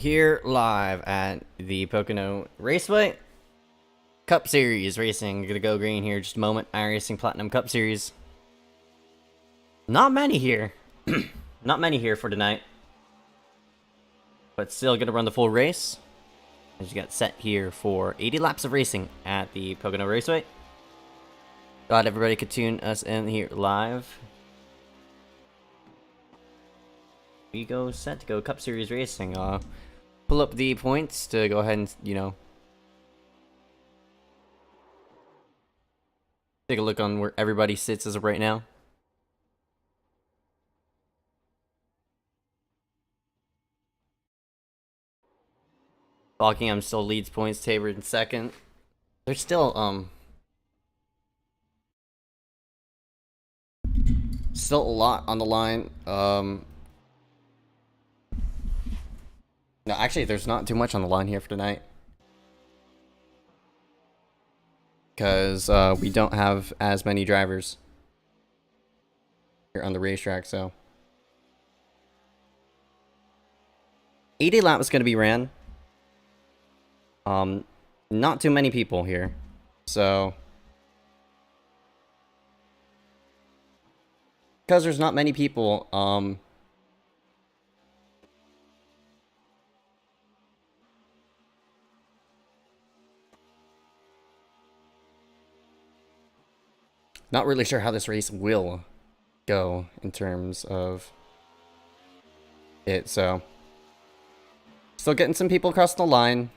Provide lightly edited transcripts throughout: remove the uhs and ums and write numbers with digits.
here live at the Pocono Raceway Cup Series racing. Gonna go green here in just a moment. iRacing Platinum Cup Series. Not many here. Not many here for tonight. But still gonna run the full race. As you got set here for 80 laps of racing at the Pocono Raceway. Glad everybody could tune us in here live. We go set to go Cup Series racing. Pull up the points to go ahead and, take a look on where everybody sits as of right now. Buckingham still leads points, Tabor in second. There's still, still a lot on the line. No, actually, there's not too much on the line here for tonight. Because we don't have as many drivers here on the racetrack, so. 80 lap is going to be ran. Not too many people here, so. Because there's not many people, not really sure how this race will go in terms of it, so. Still getting some people across the line.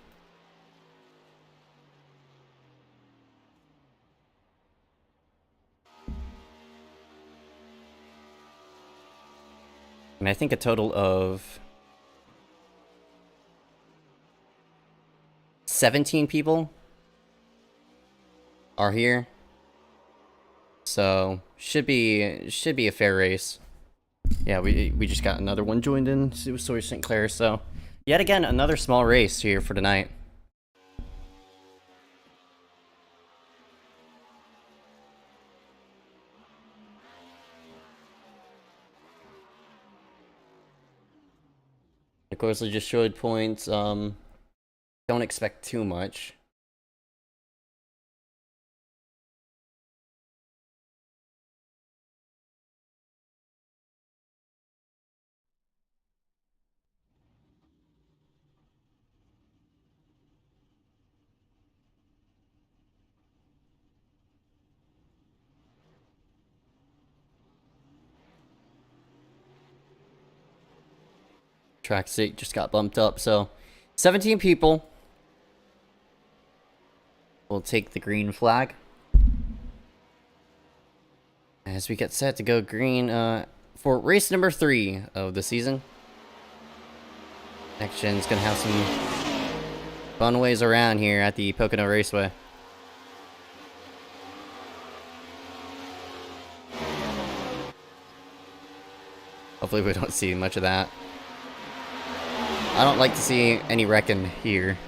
And I think a total of 17 people are here. So should be a fair race. Yeah, we just got another one joined in, Sawyer St. Clair, so yet again another small race here for tonight. Of course, I just showed points. Don't expect too much. Track state just got bumped up, so 17 people will take the green flag as we get set to go green for race number 3 of the season. Next Gen's gonna have some fun ways around here at the Pocono Raceway. Hopefully we don't see much of that. I don't like to see any wrecking here,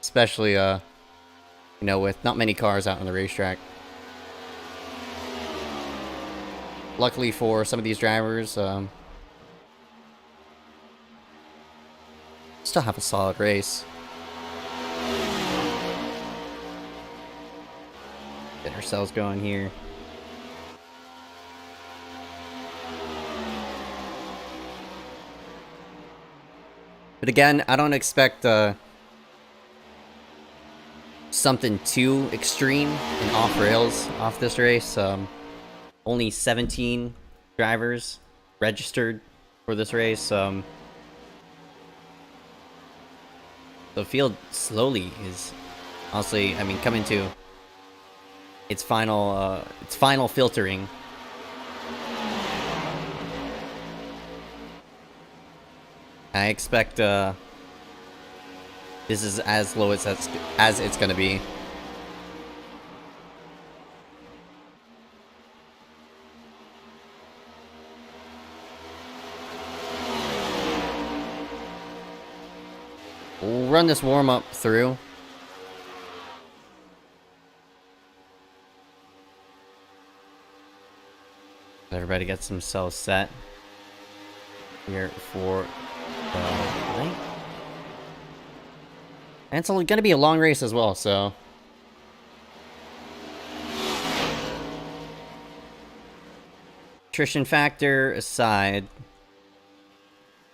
especially, with not many cars out on the racetrack. Luckily for some of these drivers, still have a solid race. Get ourselves going here. But again, I don't expect something too extreme and off rails off this race. Only 17 drivers registered for this race. The field slowly is honestly, coming to its final filtering. I expect this is as low as it's gonna be. We'll run this warm-up through. Everybody gets themselves set here for the night. And it's going to be a long race as well, so... Attrition factor aside,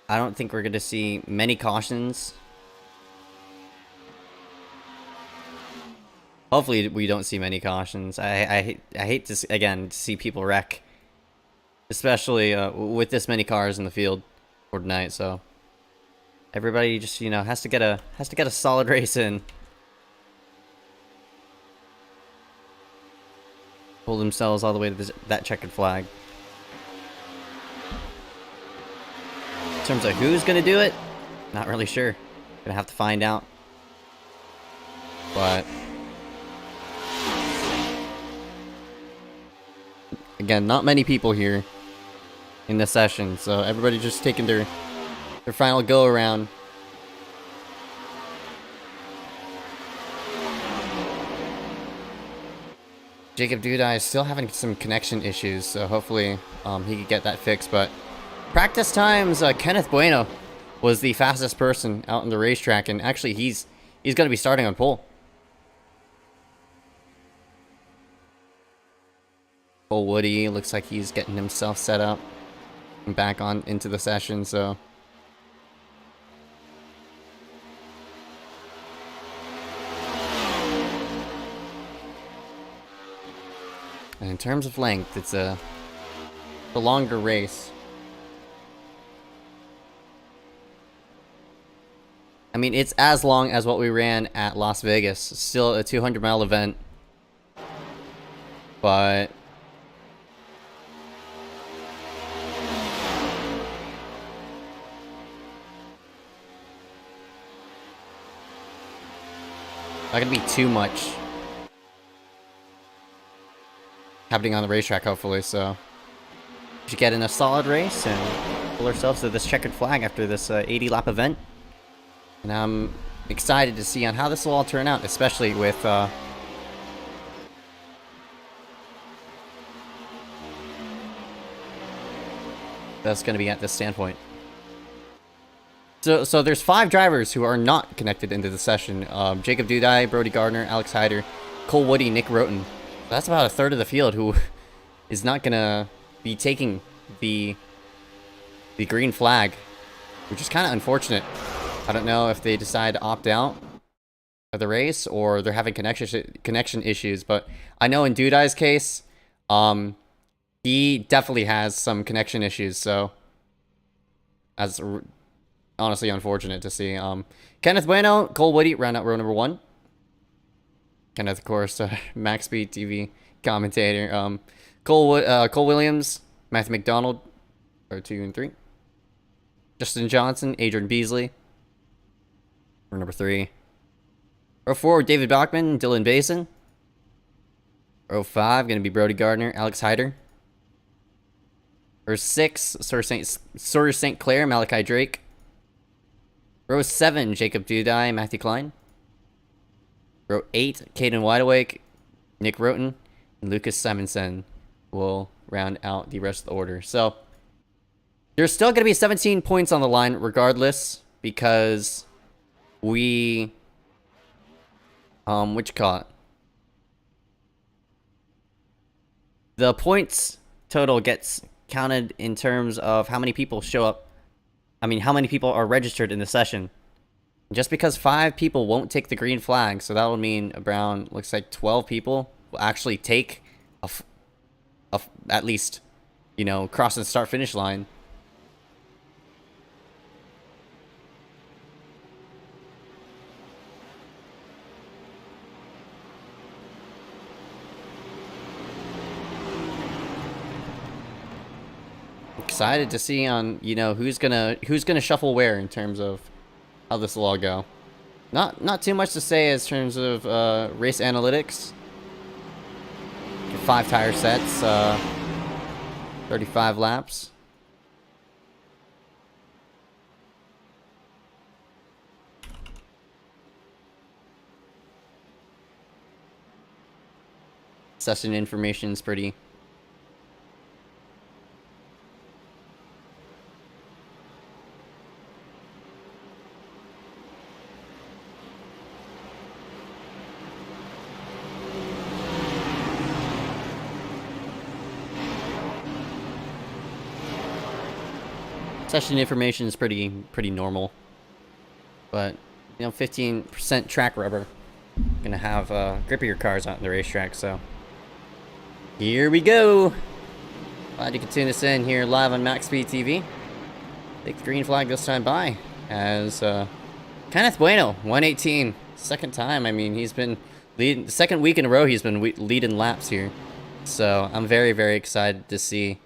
I don't think we're going to see many cautions. Hopefully we don't see many cautions. I hate to, again, to see people wreck. Especially with this many cars in the field for tonight, so... Everybody just, you know, has to get a solid race in. Pull themselves all the way to this, that checkered flag. In terms of who's gonna do it, not really sure. Gonna have to find out. But again, not many people here in the session, so everybody just taking their final go around. Jacob Dudai is still having some connection issues, so hopefully he can get that fixed. But practice times, Kenneth Bueno was the fastest person out on the racetrack, and actually he's going to be starting on pole. Cole Woody looks like he's getting himself set up and back on into the session, so... And in terms of length, it's a longer race. I mean, it's as long as what we ran at Las Vegas. Still a 200-mile event. But... not gonna be too much happening on the racetrack, hopefully, so we should get in a solid race and pull ourselves to this checkered flag after this 80-lap event. And I'm excited to see on how this will all turn out, especially with that's going to be at this standpoint. So there's 5 drivers who are not connected into the session. Jacob Dudai, Brody Gardner, Alex Hyder, Cole Woody, Nick Roten. That's about a third of the field who is not gonna be taking the green flag, which is kind of unfortunate. I don't know if they decide to opt out of the race or they're having connection issues, but I know in Dudai's case, he definitely has some connection issues, so that's honestly unfortunate to see. Kenneth Bueno, Cole Woody, round out row number 1. Kenneth, of course, Maxspeedtv commentator. Cole Williams, Matthew McDonald, row 2 and 3. Justin Johnson, Adrian Beasley, row number 3. Row 4, David Bachman, Dylan Basin. Row 5, going to be Brody Gardner, Alex Hyder. Row 6, Sawyer St. Clair, Malachi Drake. Row 7, Jacob Dudai, Matthew Klein. Row 8, Caden Wideawake, Nick Roten, and Lucas Simonson will round out the rest of the order. So, there's still going to be 17 points on the line regardless, because we... what you call it? The points total gets counted in terms of how many people show up. I mean, how many people are registered in the session. Just because 5 people won't take the green flag, so that would mean around, looks like 12 people will actually take at least, you know, cross the start-finish line. Excited to see on, you know, who's gonna shuffle where in terms of how this will all go. Not too much to say in terms of race analytics. 5 tire sets, 35 laps. Session information is pretty Session information is pretty normal. But, you know, 15% track rubber. Gonna have grippier cars out in the racetrack, so. Here we go! Glad you could tune us in here live on Maxspeedtv. Take the green flag this time by as Kenneth Bueno, 118. Second time. I mean, he's been leading. The second week in a row he's been leading laps here. So I'm very, very excited to see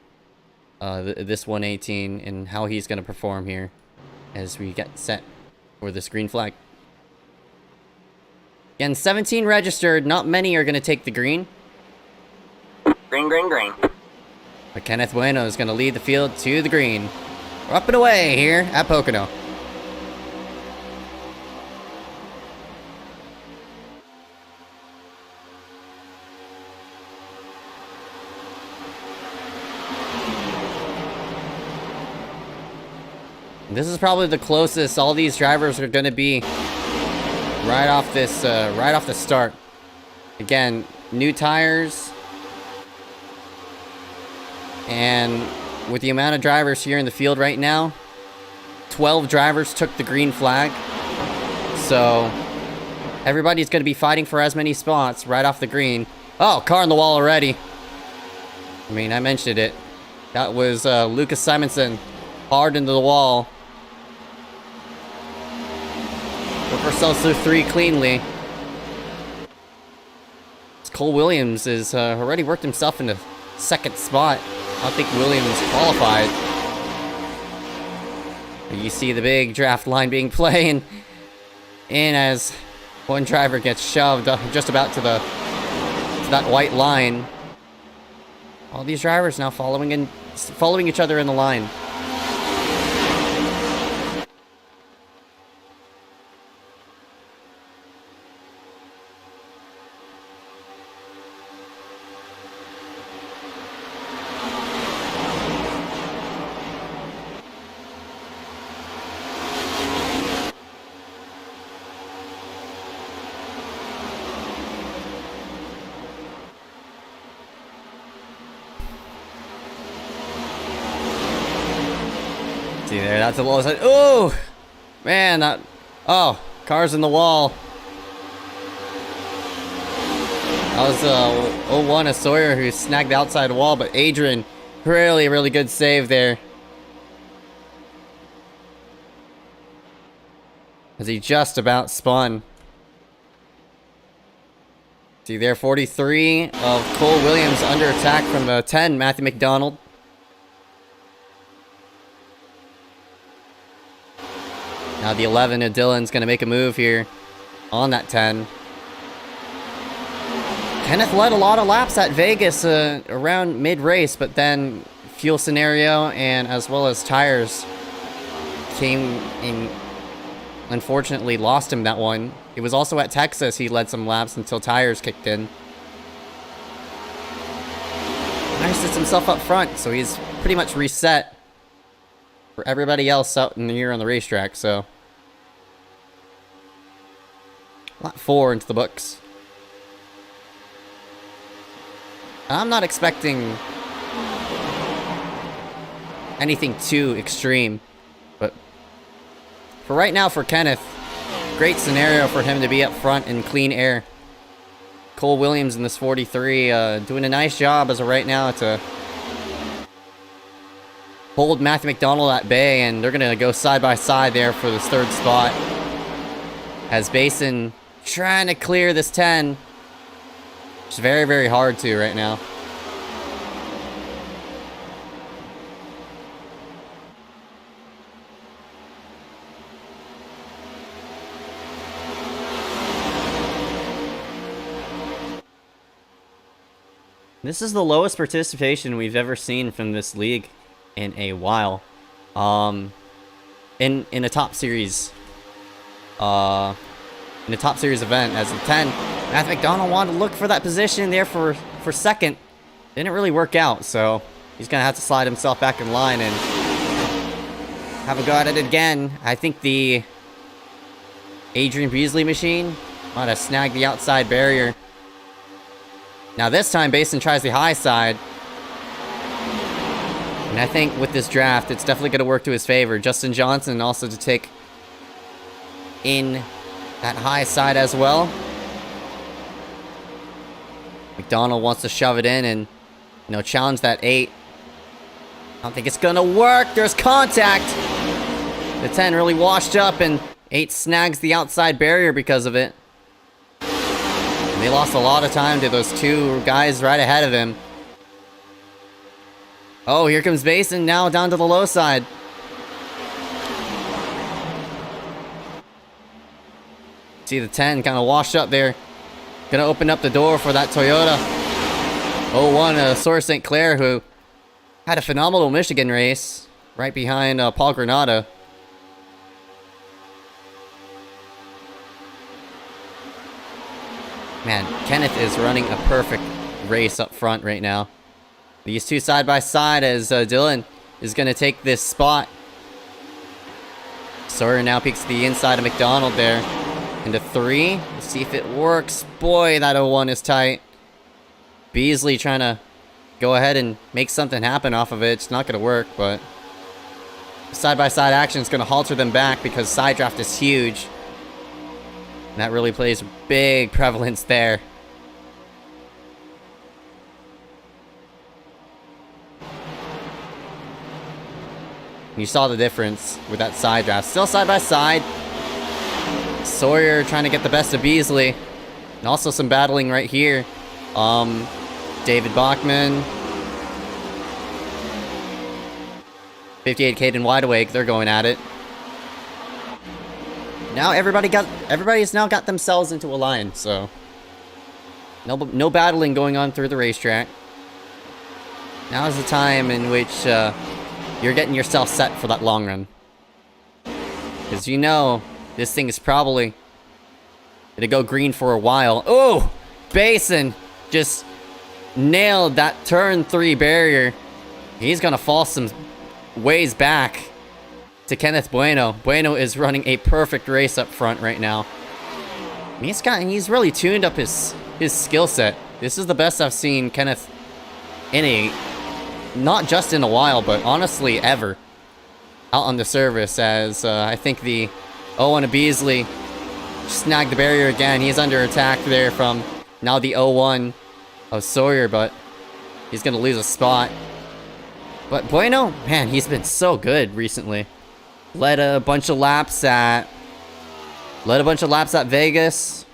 this 118 and how he's going to perform here as we get set for this green flag. Again, 17 registered. Not many are going to take the green. Green, green, green. But Kenneth Bueno is going to lead the field to the green. We're up and away here at Pocono. This is probably the closest all these drivers are going to be right off the start. Again, new tires. And with the amount of drivers here in the field right now, 12 drivers took the green flag. So everybody's going to be fighting for as many spots right off the green. Oh, car on the wall already. I mean, I mentioned it. That was Lucas Simonson hard into the wall. But ourselves through 3 cleanly. Cole Williams has already worked himself into second spot. I don't think Williams qualified. But you see the big draft line being played in as one driver gets shoved just about to that white line. All these drivers now following each other in the line. See there, that's the low side. Oh, man, that. Oh, cars in the wall. That was 01 of Sawyer who snagged the outside wall, but Adrian, really good save there. As he just about spun. See there, 43 of Cole Williams under attack from the 10, Matthew McDonald. Now the 11 of Dylan's going to make a move here on that 10. Kenneth led a lot of laps at Vegas around mid-race, but then fuel scenario and as well as tires came in. Unfortunately, lost him that one. It was also at Texas he led some laps until tires kicked in. Now he sits himself up front, so he's pretty much reset for everybody else out in the year on the racetrack, so. Lap 4 into the books. I'm not expecting anything too extreme, but for right now for Kenneth, great scenario for him to be up front in clean air. Cole Williams in this 43 doing a nice job as of right now to hold Matthew McDonald at bay, and they're going to go side by side there for this third spot. As Basin trying to clear this 10. It's very hard to right now. This is the lowest participation we've ever seen from this league in a while. In a top series. In a top series event as a 10. Matthew McDonald wanted to look for that position there for second. Didn't really work out, so he's gonna have to slide himself back in line and have a go at it again. I think the Adrian Beasley machine might have snagged the outside barrier. Now this time Basin tries the high side. And I think with this draft, it's definitely going to work to his favor. Justin Johnson also to take in that high side as well. McDonald wants to shove it in and, you know, challenge that 8. I don't think it's going to work. There's contact. The 10 really washed up, and 8 snags the outside barrier because of it. And they lost a lot of time to those 2 guys right ahead of him. Oh, here comes Basin now down to the low side. See the 10 kind of washed up there. Gonna open up the door for that Toyota 01 Soar St. Clair, who had a phenomenal Michigan race right behind Paul Granada. Man, Kenneth is running a perfect race up front right now. These 2 side by side as Dylan is going to take this spot. Sawyer now peeks to the inside of McDonald there. Into 3. Let's see if it works. Boy, that 01 is tight. Beasley trying to go ahead and make something happen off of it. It's not going to work, but side by side action is going to halter them back because side draft is huge. And that really plays big prevalence there. You saw the difference with that side draft. Still side by side. Sawyer trying to get the best of Beasley. And also some battling right here. David Bachman. 58 Caden Wideawake, they're going at it. Now everybody's now got themselves into a line, so no battling going on through the racetrack. Now is the time in which you're getting yourself set for that long run. Because you know, this thing is probably gonna go green for a while. Oh! Basin just nailed that turn 3 barrier. He's gonna fall some ways back to Kenneth Bueno. Bueno is running a perfect race up front right now. He's really tuned up his skill set. This is the best I've seen Kenneth in not just in a while, but honestly ever out on the service, as I think the 01 Beasley snagged the barrier again. He's under attack there from now the 01 of Sawyer, but he's gonna lose a spot. But Bueno, man, he's been so good recently. Led a bunch of laps at Vegas.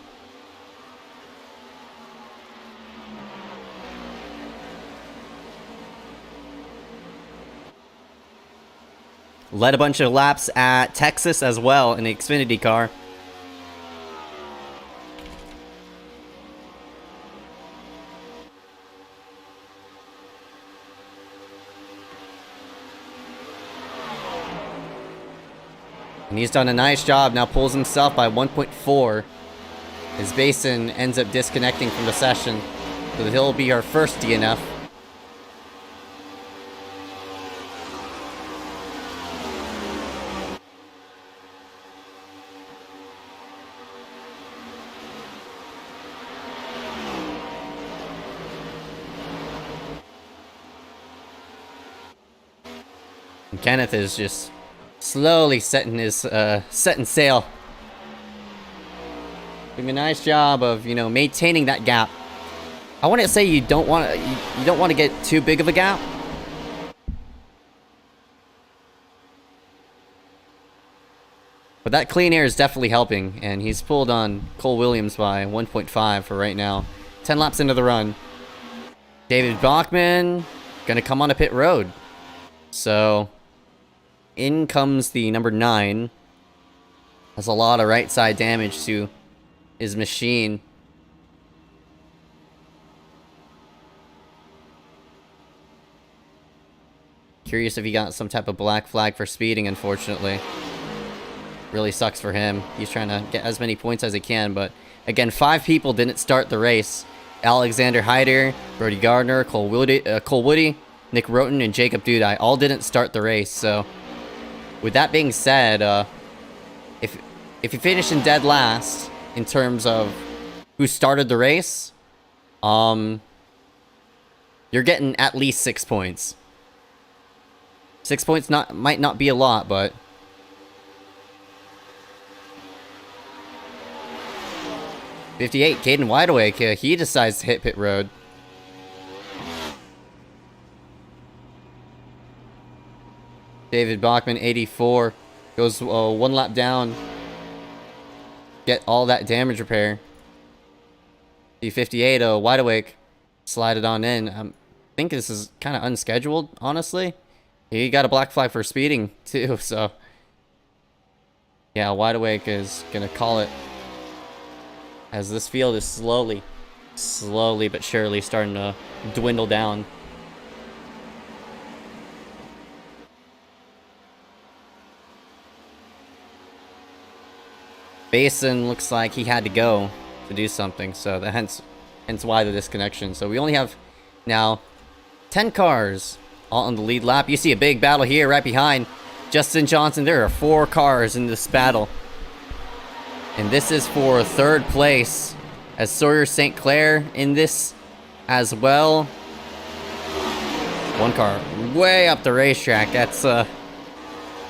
Led a bunch of laps at Texas as well in the Xfinity car. And he's done a nice job, now pulls himself by 1.4. As Basin ends up disconnecting from the session, so that he'll be our first DNF. And Kenneth is just slowly setting sail. Doing a nice job of, you know, maintaining that gap. I wouldn't say you don't want to get too big of a gap. But that clean air is definitely helping, and he's pulled on Cole Williams by 1.5 for right now. 10 laps into the run. David Bachman gonna come on a pit road. So in comes the number 9. Has a lot of right side damage to his machine. Curious if he got some type of black flag for speeding, unfortunately. Really sucks for him. He's trying to get as many points as he can, but again, 5 people didn't start the race. Alexander Hyder, Brody Gardner, Cole Woody, Nick Roten, and Jacob Dudai all didn't start the race, so with that being said, if you finish in dead last in terms of who started the race, you're getting at least 6 points. 6 points might not be a lot, but 58, Caden Wideawake, he decides to hit pit road. David Bachman, 84, goes 1 lap down. Get all that damage repair. D58, Wideawake, slide it on in. I think this is kind of unscheduled, honestly. He got a black flag for speeding, too, so. Yeah, Wideawake is going to call it. As this field is slowly but surely starting to dwindle down. Basin looks like he had to go to do something, so hence why the disconnection. So we only have now 10 cars all on the lead lap. You see a big battle here right behind Justin Johnson. There are 4 cars in this battle. And this is for 3rd place, as Sawyer St. Clair in this as well. 1 car way up the racetrack. That's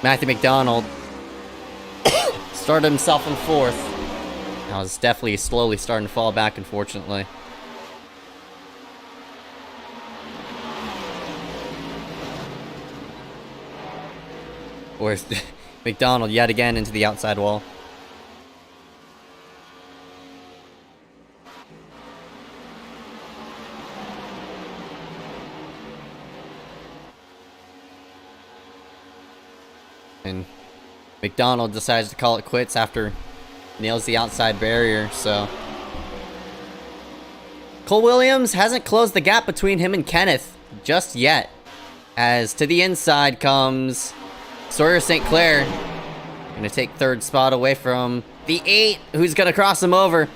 Matthew McDonald. Started himself in 4th. Now it's definitely slowly starting to fall back, unfortunately. Where's McDonald yet again into the outside wall. And McDonald decides to call it quits after nails the outside barrier, so. Cole Williams hasn't closed the gap between him and Kenneth just yet. As to the inside comes Sawyer St. Clair. Gonna take 3rd spot away from the 8, who's gonna cross him over.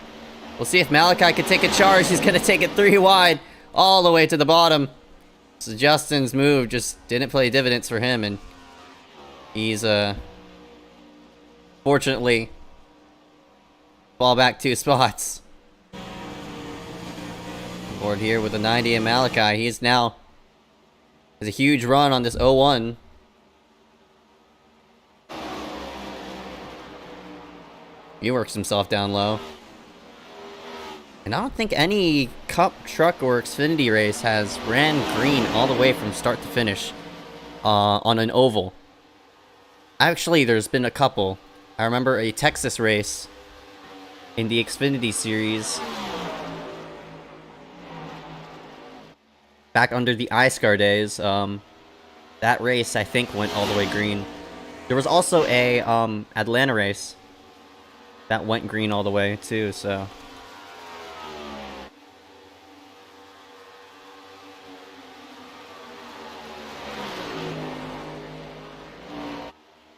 We'll see if Malachi can take a charge. He's gonna take it 3 wide, all the way to the bottom. So Justin's move just didn't play dividends for him, and he's, fortunately, fall back 2 spots. Board here with a 90 and Malachi. He's now has a huge run on this 01. He works himself down low. And I don't think any Cup, Truck, or Xfinity race has ran green all the way from start to finish on an oval. Actually, there's been a couple. I remember a Texas race in the Xfinity series back under the iScar days. That race, I think, went all the way green. There was also a Atlanta race that went green all the way, too, so.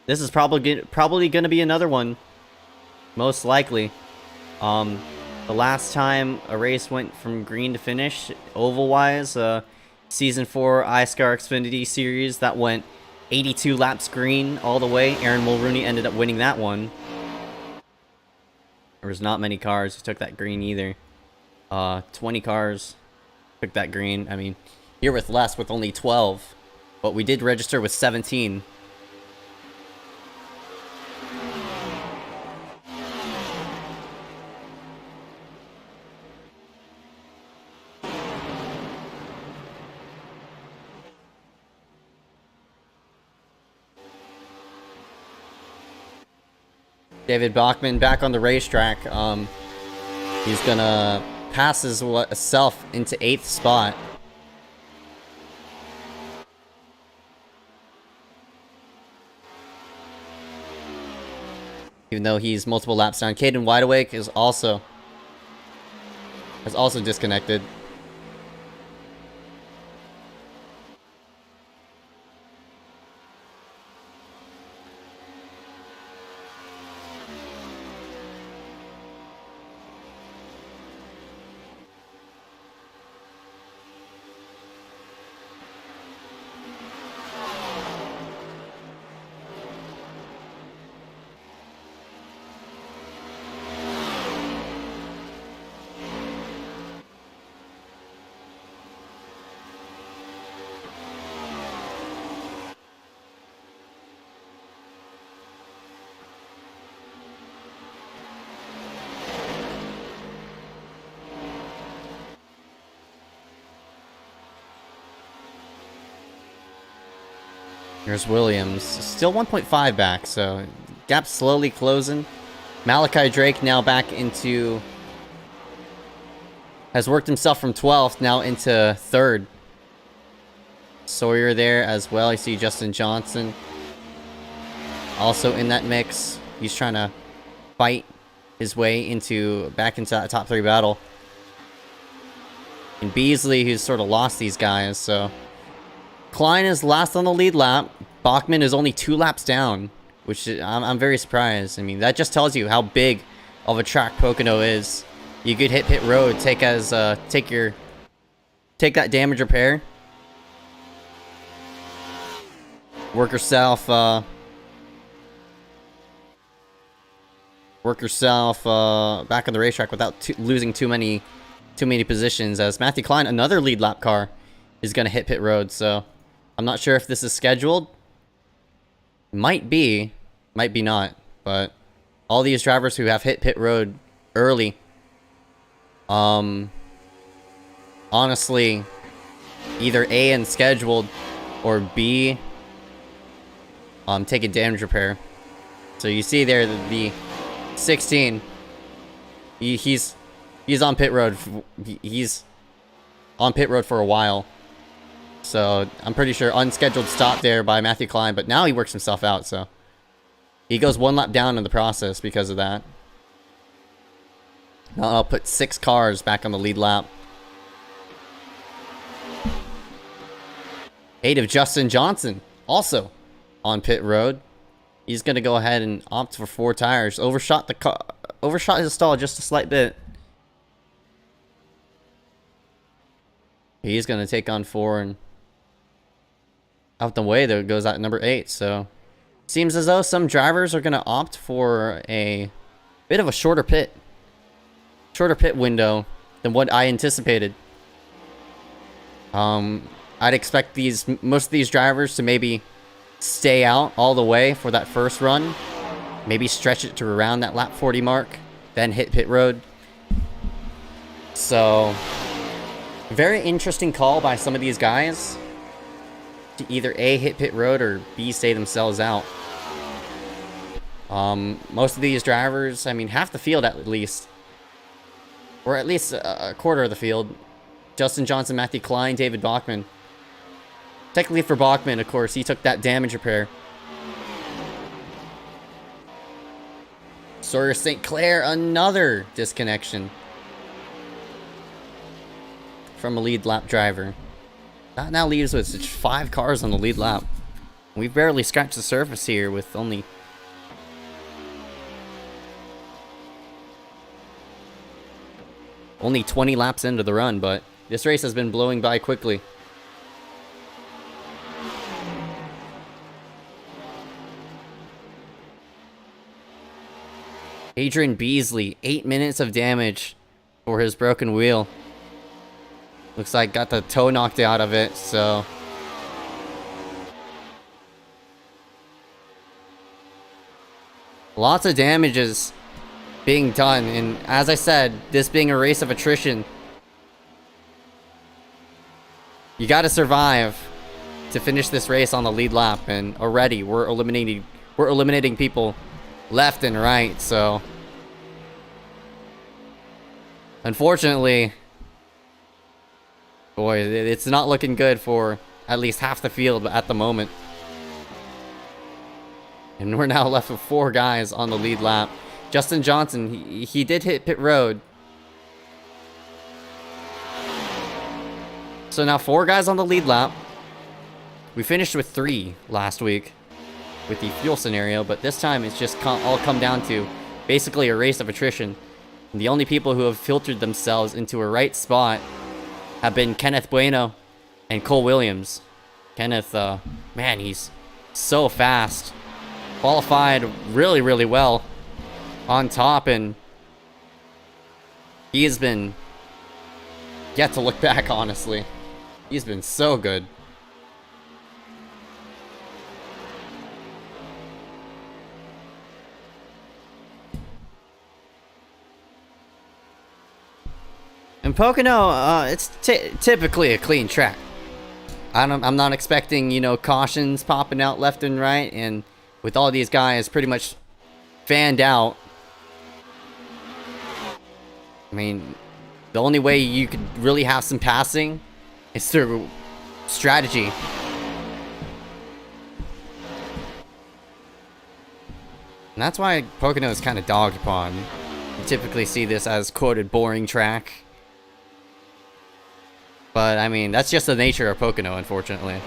This is probably going to be another one. Most likely. The last time a race went from green to finish, oval-wise, Season 4 iScar Xfinity Series, that went 82 laps green all the way. Aaron Mulrooney ended up winning that one. There was not many cars who took that green either. 20 cars took that green. I mean, here with less, with only 12. But we did register with 17. David Bachman back on the racetrack. He's gonna pass himself into 8th spot. Even though he's multiple laps down. Caden Wideawake has also disconnected. Here's Williams. Still 1.5 back, so gap slowly closing. Malachi Drake now back into... has worked himself from 12th now into 3rd. Sawyer there as well. You see Justin Johnson also in that mix. He's trying to fight his way back into that top 3 battle. And Beasley, who's sort of lost these guys, so... Klein is last on the lead lap. Bachman is only 2 laps down, which I'm very surprised. I mean, that just tells you how big of a track Pocono is. You could hit pit road, take that damage repair. Work yourself back on the racetrack without losing too many positions, as Matthew Klein, another lead lap car, is going to hit pit road. So I'm not sure if this is scheduled. Might be not, but all these drivers who have hit pit road early, honestly, either A, and scheduled, or B, take a damage repair. So you see there the 16, he's on pit road. He's on pit road for a while. So I'm pretty sure unscheduled stop there by Matthew Klein, but now he works himself out, so he goes 1 lap down in the process because of that. Now I'll put 6 cars back on the lead lap. 8 of Justin Johnson, also on pit road. He's gonna go ahead and opt for 4 tires. Overshot his stall just a slight bit. He's gonna take on 4, and out the way there goes out number 8. So seems as though some drivers are gonna opt for a bit of a shorter pit window than what I anticipated. I'd expect most of these drivers to maybe stay out all the way for that first run, maybe stretch it to around that lap 40 mark, then hit pit road. So very interesting call by some of these guys to either A, hit pit road, or B, stay themselves out. Most of these drivers, I mean, half the field at least, or at least a quarter of the field. Justin Johnson, Matthew Klein, David Bachman. Technically for Bachman, of course, he took that damage repair. Sawyer St. Clair, another disconnection from a lead lap driver. That now leaves with just 5 cars on the lead lap. We've barely scratched the surface here with only only 20 laps into the run, but this race has been blowing by quickly. Adrian Beasley, 8 minutes of damage for his broken wheel. Looks like got the toe knocked out of it, so... lots of damages being done, and as I said, this being a race of attrition, you gotta survive to finish this race on the lead lap, and already we're eliminating people left and right, so... unfortunately, boy, it's not looking good for at least half the field at the moment. And we're now left with 4 guys on the lead lap. Justin Johnson, he did hit pit road. So now 4 guys on the lead lap. We finished with 3 last week with the fuel scenario, but this time it's just all come down to basically a race of attrition. And the only people who have filtered themselves into a right spot have been Kenneth Bueno and Cole Williams. Kenneth, man, he's so fast. Qualified really, really well on top, and he has been yet to look back, honestly. He's been so good. And Pocono, it's typically a clean track. I'm not expecting, you know, cautions popping out left and right, and with all these guys pretty much fanned out, I mean, the only way you could really have some passing is through strategy. And that's why Pocono is kind of dogged upon. You typically see this as quoted boring track. But, I mean, that's just the nature of Pocono, unfortunately.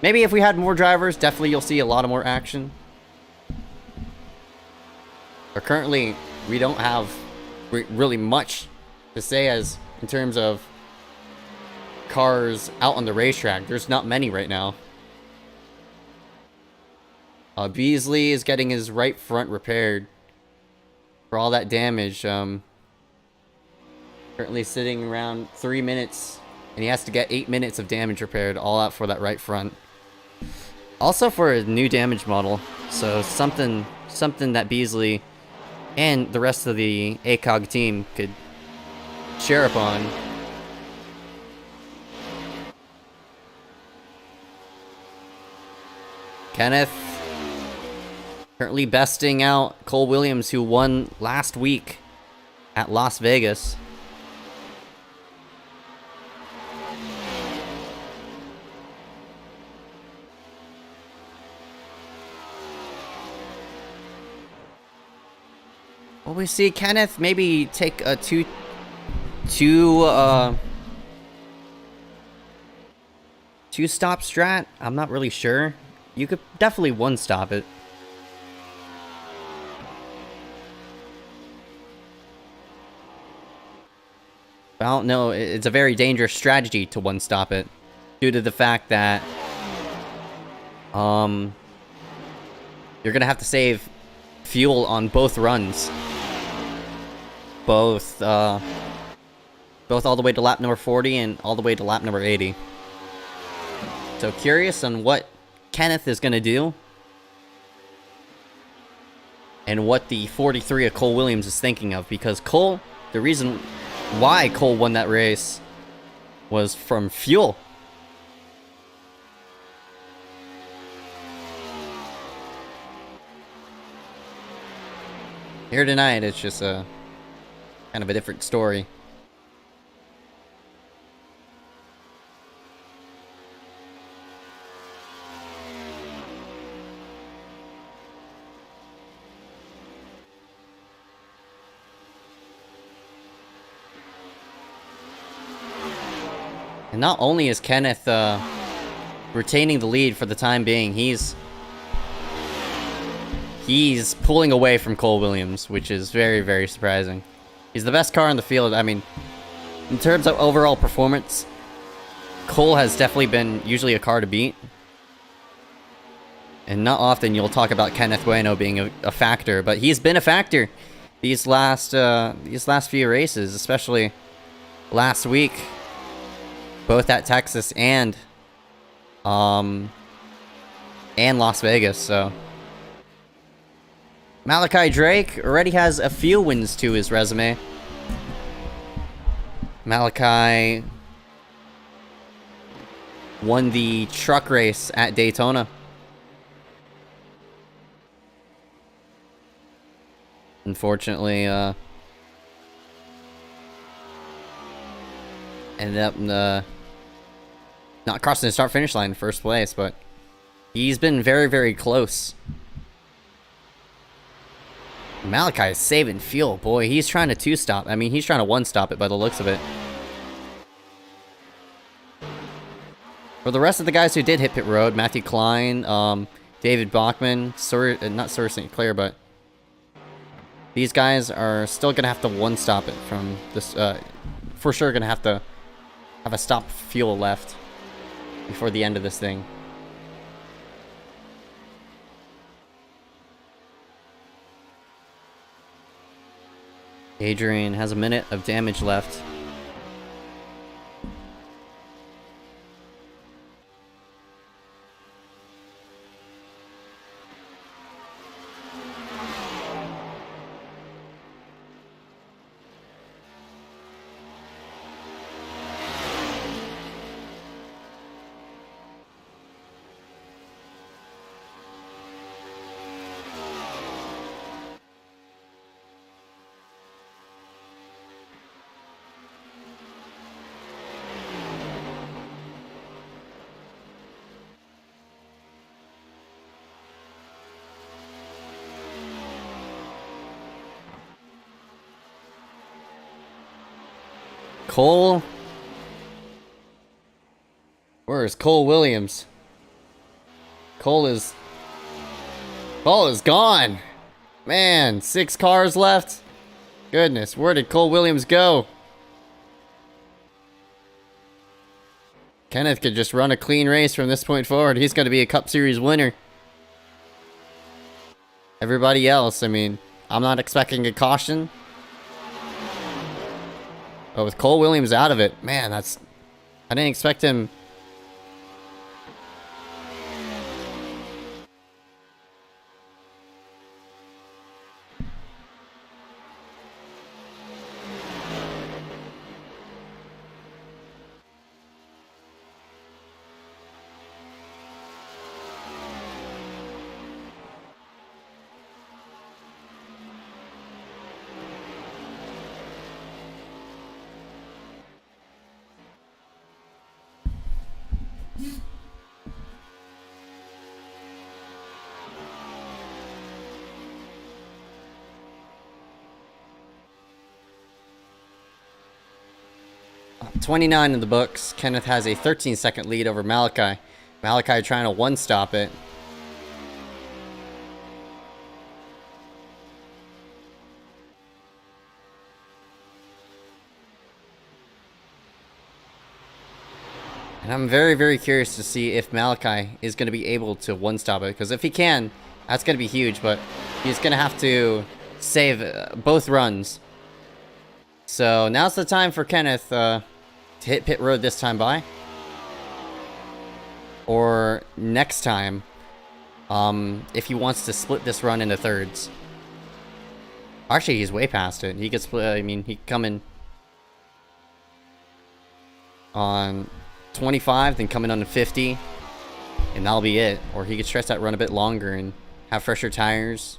Maybe if we had more drivers, definitely you'll see a lot of more action. But currently, we don't have really much to say as in terms of cars out on the racetrack. There's not many right now. Beasley is getting his right front repaired for all that damage. Currently sitting around 3 minutes, and he has to get 8 minutes of damage repaired, all out for that right front. Also for a new damage model, so something that Beasley and the rest of the ACOG team could share upon. Kenneth currently besting out Cole Williams, who won last week at Las Vegas. Well, we see Kenneth maybe take a two stop strat. I'm not really sure. You could definitely one stop it. I don't know. It's a very dangerous strategy to one stop it, due to the fact that you're gonna have to save fuel on both runs. Both all the way to lap number 40 and all the way to lap number 80. So curious on what Kenneth is going to do. And what the 43 of Cole Williams is thinking of. Because Cole, the reason why Cole won that race was from fuel. Here tonight, it's just a kind of a different story. And not only is Kenneth retaining the lead for the time being, he's pulling away from Cole Williams, which is very, very surprising. He's the best car in the field. I mean, in terms of overall performance, Cole has definitely been usually a car to beat. And not often you'll talk about Kenneth Bueno being a factor, but he's been a factor these last few races, especially last week, both at Texas and Las Vegas. So Malachi Drake already has a few wins to his resume. Malachi won the truck race at Daytona. Unfortunately, ended up not crossing the start-finish line in first place, but he's been very, very close. Malachi is saving fuel. Boy, he's trying to two-stop. I mean, he's trying to one-stop it by the looks of it. For the rest of the guys who did hit pit road, Matthew Klein, David Bachman, not Sir St. Clair, but these guys are still going to have to one-stop it from this, for sure going to have a stop fuel left before the end of this thing. Adrian has a minute of damage left. Cole. Where is Cole Williams? Cole is gone. Man, 6 cars left. Goodness, where did Cole Williams go? Kenneth could just run a clean race from this point forward. He's going to be a Cup Series winner. Everybody else, I mean, I'm not expecting a caution. But with Cole Williams out of it, man, I didn't expect him. .29 in the books. Kenneth has a 13-second lead over Malachi. Malachi trying to one-stop it. And I'm very, very curious to see if Malachi is going to be able to one-stop it. Because if he can, that's going to be huge. But he's going to have to save both runs. So now's the time for Kenneth to hit pit road this time by. Or next time, if he wants to split this run into thirds. Actually, he's way past it. He could split, I mean, he could come in on 25, then come in on 50, and that'll be it. Or he could stretch that run a bit longer and have fresher tires.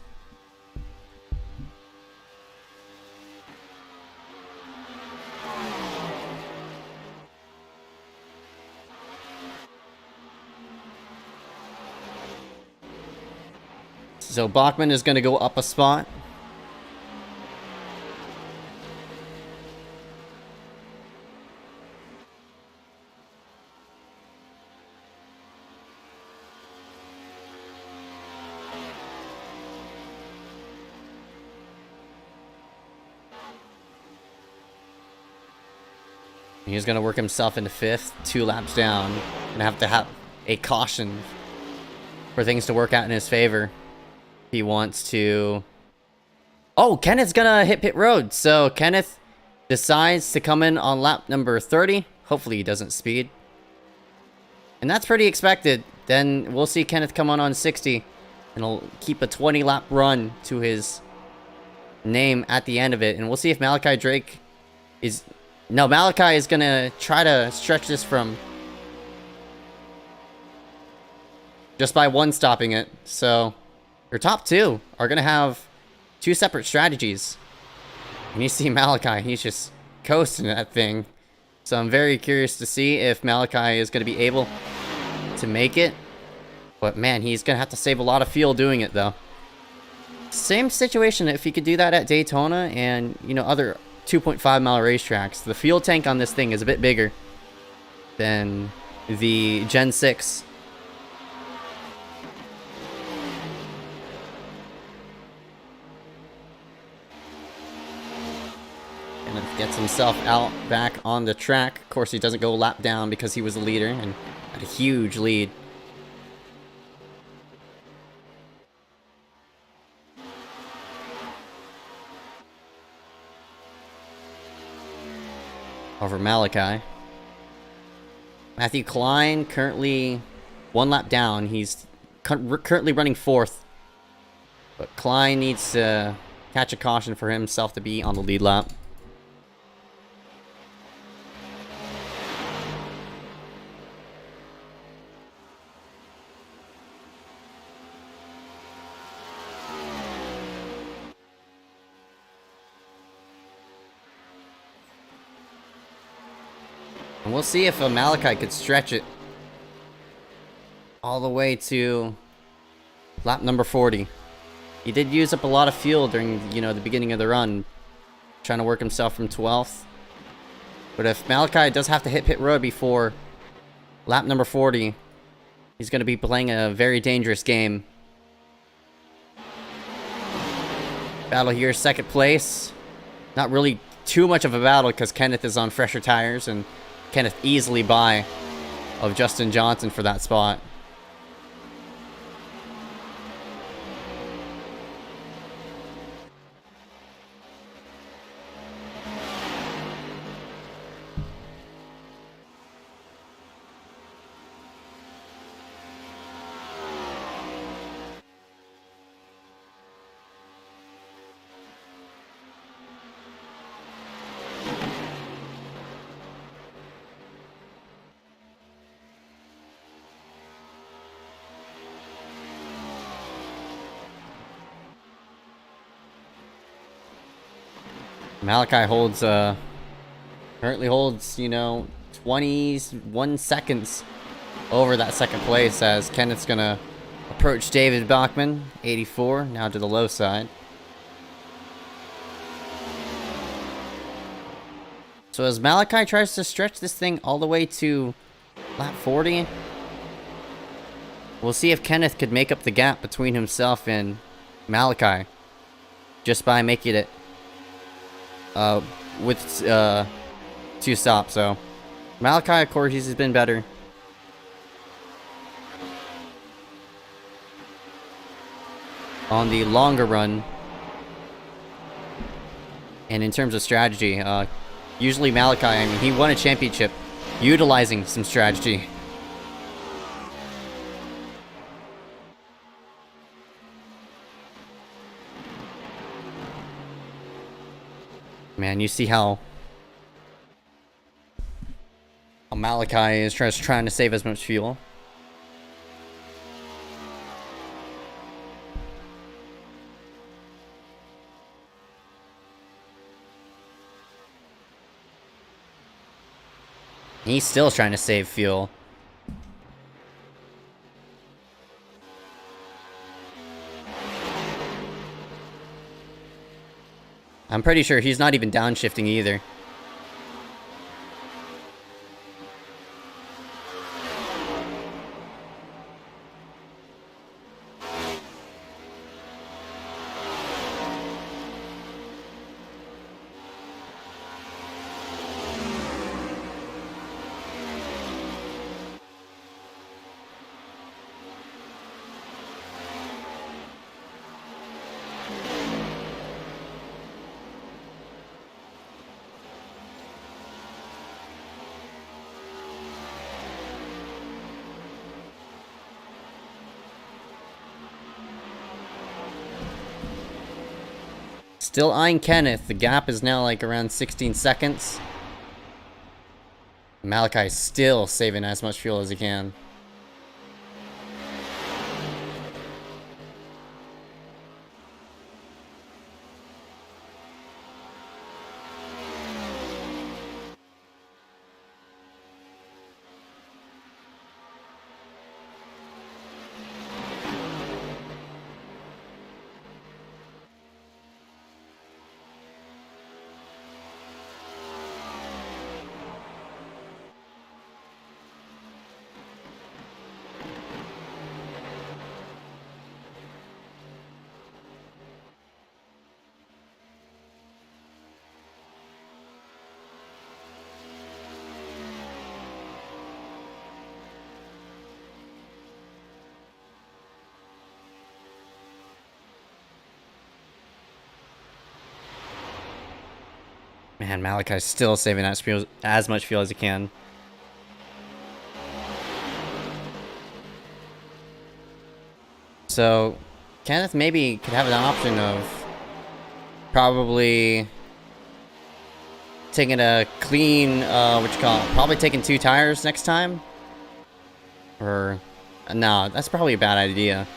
So Bachman is going to go up a spot. He's going to work himself into 5th, 2 laps down, and have to have a caution for things to work out in his favor. He wants to... Oh, Kenneth's gonna hit pit road. So Kenneth decides to come in on lap number 30. Hopefully he doesn't speed. And that's pretty expected. Then we'll see Kenneth come on 60. And he'll keep a 20 lap run to his name at the end of it. And we'll see if Malachi Drake is... No, Malachi is gonna try to stretch this from... just by one-stopping it. So... your top 2 are going to have 2 separate strategies. And you see Malachi, he's just coasting that thing. So I'm very curious to see if Malachi is going to be able to make it. But man, he's going to have to save a lot of fuel doing it though. Same situation if he could do that at Daytona and, you know, other 2.5 mile racetracks. The fuel tank on this thing is a bit bigger than the Gen 6. Gets himself out back on the track. Of course, he doesn't go lap down because he was the leader and had a huge lead. Over Malachi. Matthew Klein currently 1 lap down. He's currently running 4th. But Klein needs to catch a caution for himself to be on the lead lap. And we'll see if Malachi could stretch it all the way to lap number 40. He did use up a lot of fuel during, you know, the beginning of the run, trying to work himself from 12th. But if Malachi does have to hit pit road before lap number 40, he's going to be playing a very dangerous game. Battle here, second place. Not really too much of a battle because Kenneth is on fresher tires, and Kenneth easily by of Justin Johnson for that spot. Malachi holds, currently holds, you know, 21 seconds over that second place as Kenneth's gonna approach David Bachman, 84, now to the low side. So as Malachi tries to stretch this thing all the way to lap 40, we'll see if Kenneth could make up the gap between himself and Malachi just by making it with 2 stops. So Malachi, of course, he's been better. On the longer run. And in terms of strategy, usually Malachi, I mean, he won a championship utilizing some strategy. Man, you see how Malachi is trying to save as much fuel. He's still trying to save fuel. I'm pretty sure he's not even downshifting either. Still eyeing Kenneth. The gap is now like around 16 seconds. Malachi is still saving as much fuel as he can. Man, Malachi's still saving as much fuel as he can. So, Kenneth maybe could have an option of probably taking a clean, probably taking 2 tires next time? Or, no, that's probably a bad idea.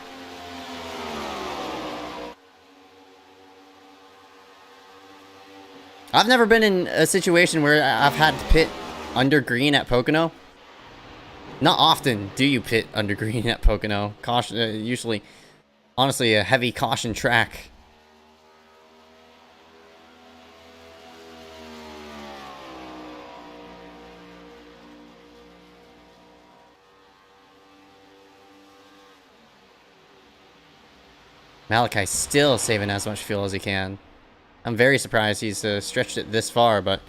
I've never been in a situation where I've had to pit under green at Pocono. Not often do you pit under green at Pocono. Caution, usually, honestly, a heavy caution track. Malachi still saving as much fuel as he can. I'm very surprised he's stretched it this far, but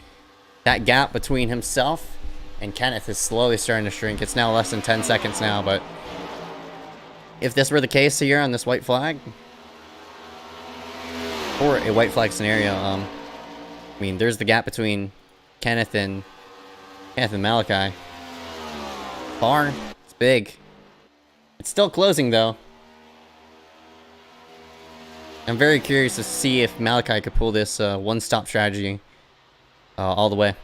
that gap between himself and Kenneth is slowly starting to shrink. It's now less than 10 seconds now, but if this were the case here on this white flag, or a white flag scenario, I mean, there's the gap between Kenneth and Malachi. Far, it's big. It's still closing though. I'm very curious to see if Malachi could pull this one-stop strategy all the way.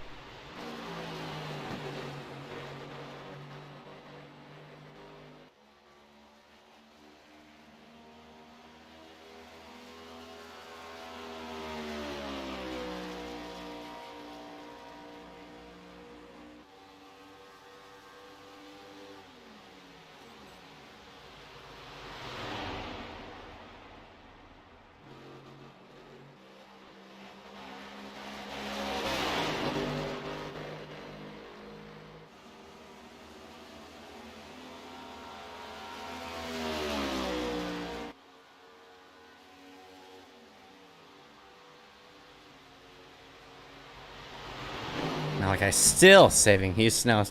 Malachi's still saving. He's now,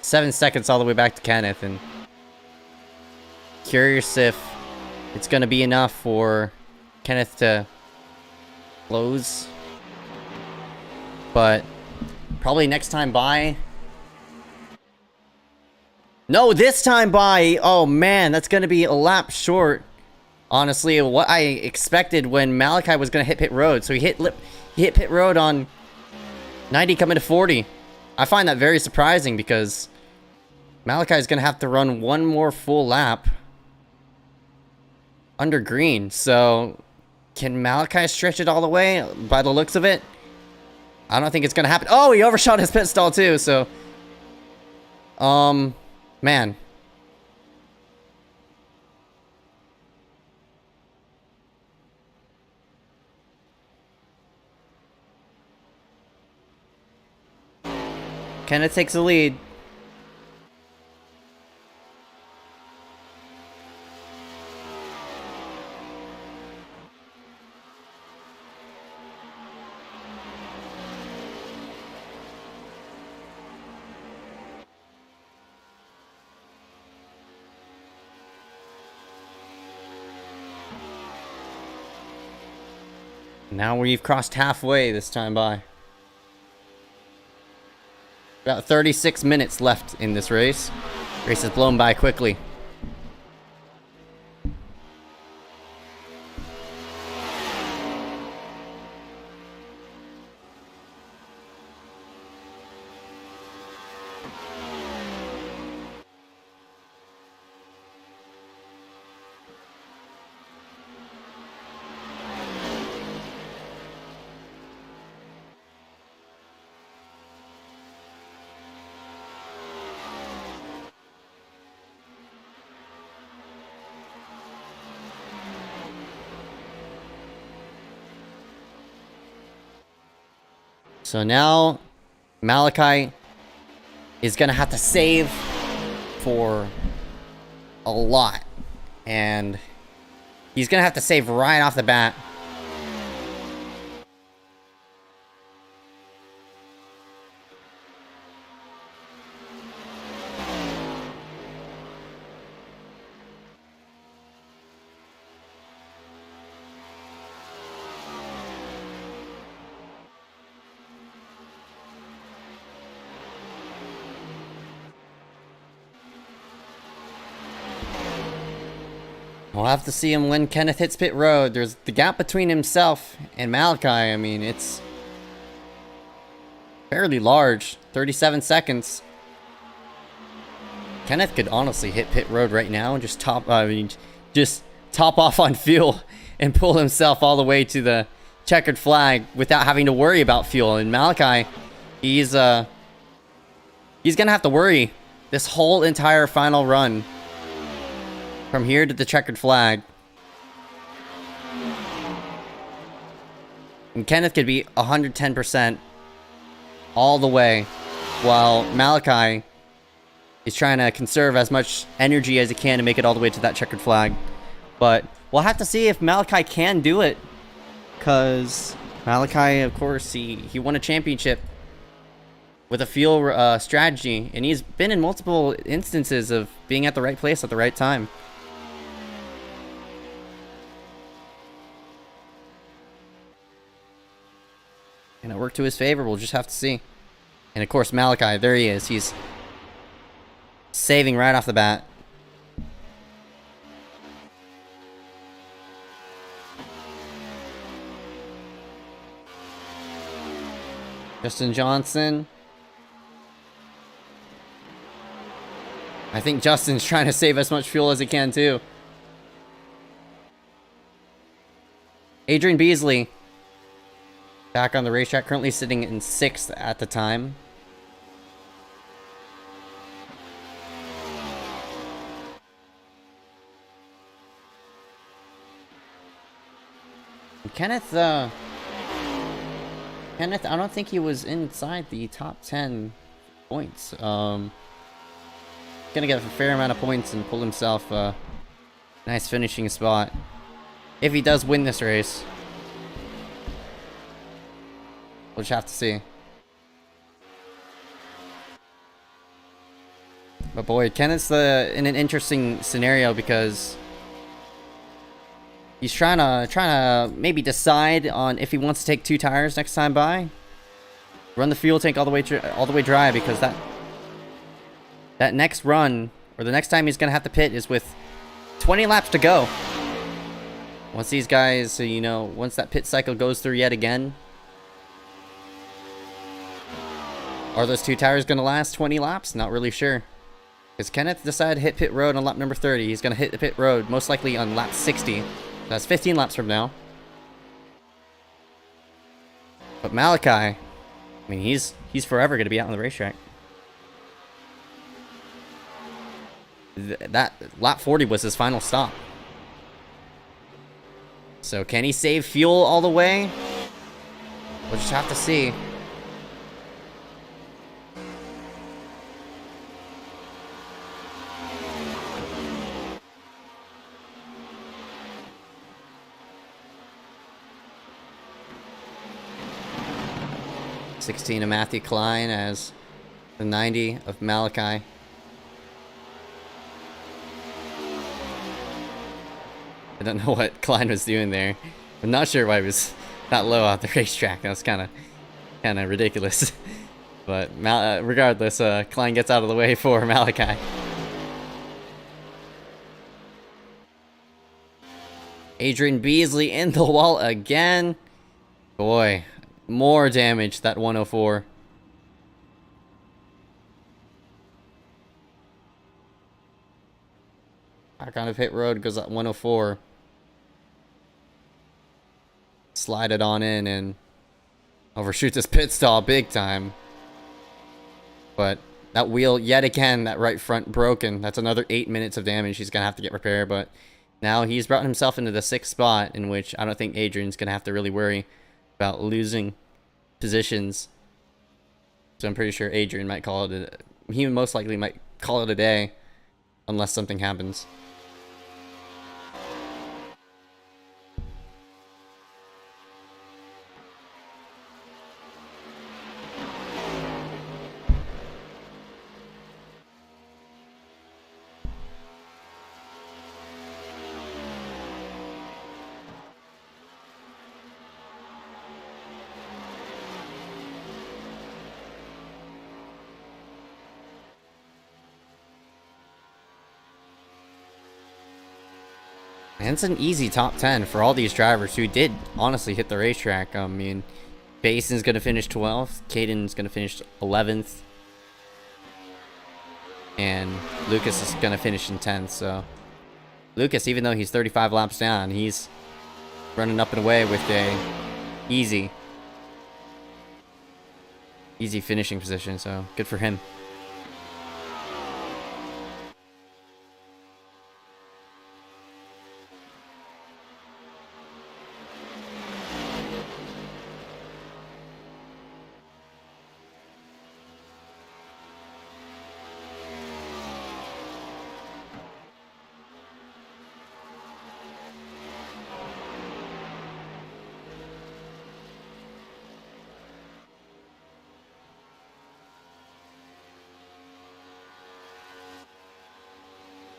7 seconds all the way back to Kenneth, and curious if it's gonna be enough for Kenneth to close. But probably next time by. No, this time by. Oh man, that's gonna be a lap short. Honestly, what I expected when Malachi was gonna hit pit road. So he hit pit road on 90 coming to 40. I find that very surprising because Malachi is going to have to run one more full lap under green. So can Malachi stretch it all the way by the looks of it? I don't think it's going to happen. Oh, he overshot his pit stall too. So, man. Kenneth takes the lead. Now we've crossed halfway this time by. About 36 minutes left in this race. Race has blown by quickly. So now Malachi is going to have to save for a lot. And he's going to have to save right off the bat. We'll have to see him when Kenneth hits pit road. There's the gap between himself and Malachi. I mean, it's fairly large. 37 seconds. Kenneth could honestly hit pit road right now and just top off on fuel and pull himself all the way to the checkered flag without having to worry about fuel. And Malachi, he's gonna have to worry this whole entire final run. From here to the checkered flag. And Kenneth could be 110% all the way, while Malachi is trying to conserve as much energy as he can to make it all the way to that checkered flag. But we'll have to see if Malachi can do it. Because Malachi, of course, he won a championship with a fuel strategy. And he's been in multiple instances of being at the right place at the right time. And it worked to his favor. We'll just have to see. And of course, Malachi, there he is. He's saving right off the bat. Justin Johnson. I think Justin's trying to save as much fuel as he can, too. Adrian Beasley. Back on the racetrack, currently sitting in 6th at the time. Kenneth, I don't think he was inside the top 10 points. Gonna get a fair amount of points and pull himself a nice finishing spot. If he does win this race. We'll just have to see. But boy, Kenneth's in an interesting scenario because he's trying to maybe decide on if he wants to take 2 tires next time by. Run the fuel tank all the way dry, because that next run, or the next time he's gonna have to pit, is with 20 laps to go. Once these guys, you know, once that pit cycle goes through yet again. Are those 2 tires going to last 20 laps? Not really sure. Because Kenneth decided to hit pit road on lap number 30. He's going to hit the pit road most likely on lap 60. That's 15 laps from now. But Malachi, I mean, he's forever going to be out on the racetrack. That lap 40 was his final stop. So can he save fuel all the way? We'll just have to see. '16 of Matthew Klein as the 90 of Malachi. I don't know what Klein was doing there. I'm not sure why he was that low off the racetrack. That was kind of ridiculous. But regardless, Klein gets out of the way for Malachi. Adrian Beasley in the wall again. Boy, more damage, that 104. Back on the pit road goes at 104. Slide it on in and overshoots his pit stall big time. But that wheel, yet again, that right front broken. That's another 8 minutes of damage he's going to have to get repaired. But now he's brought himself into the 6th spot, in which I don't think Adrian's going to have to really worry about losing positions. So I'm pretty sure Adrian might call it he most likely might call it a day unless something happens. And it's an easy top 10 for all these drivers who did honestly hit the racetrack. I mean, Bason's going to finish 12th. Caden's going to finish 11th. And Lucas is going to finish in 10th. So Lucas, even though he's 35 laps down, he's running up and away with a easy finishing position. So good for him.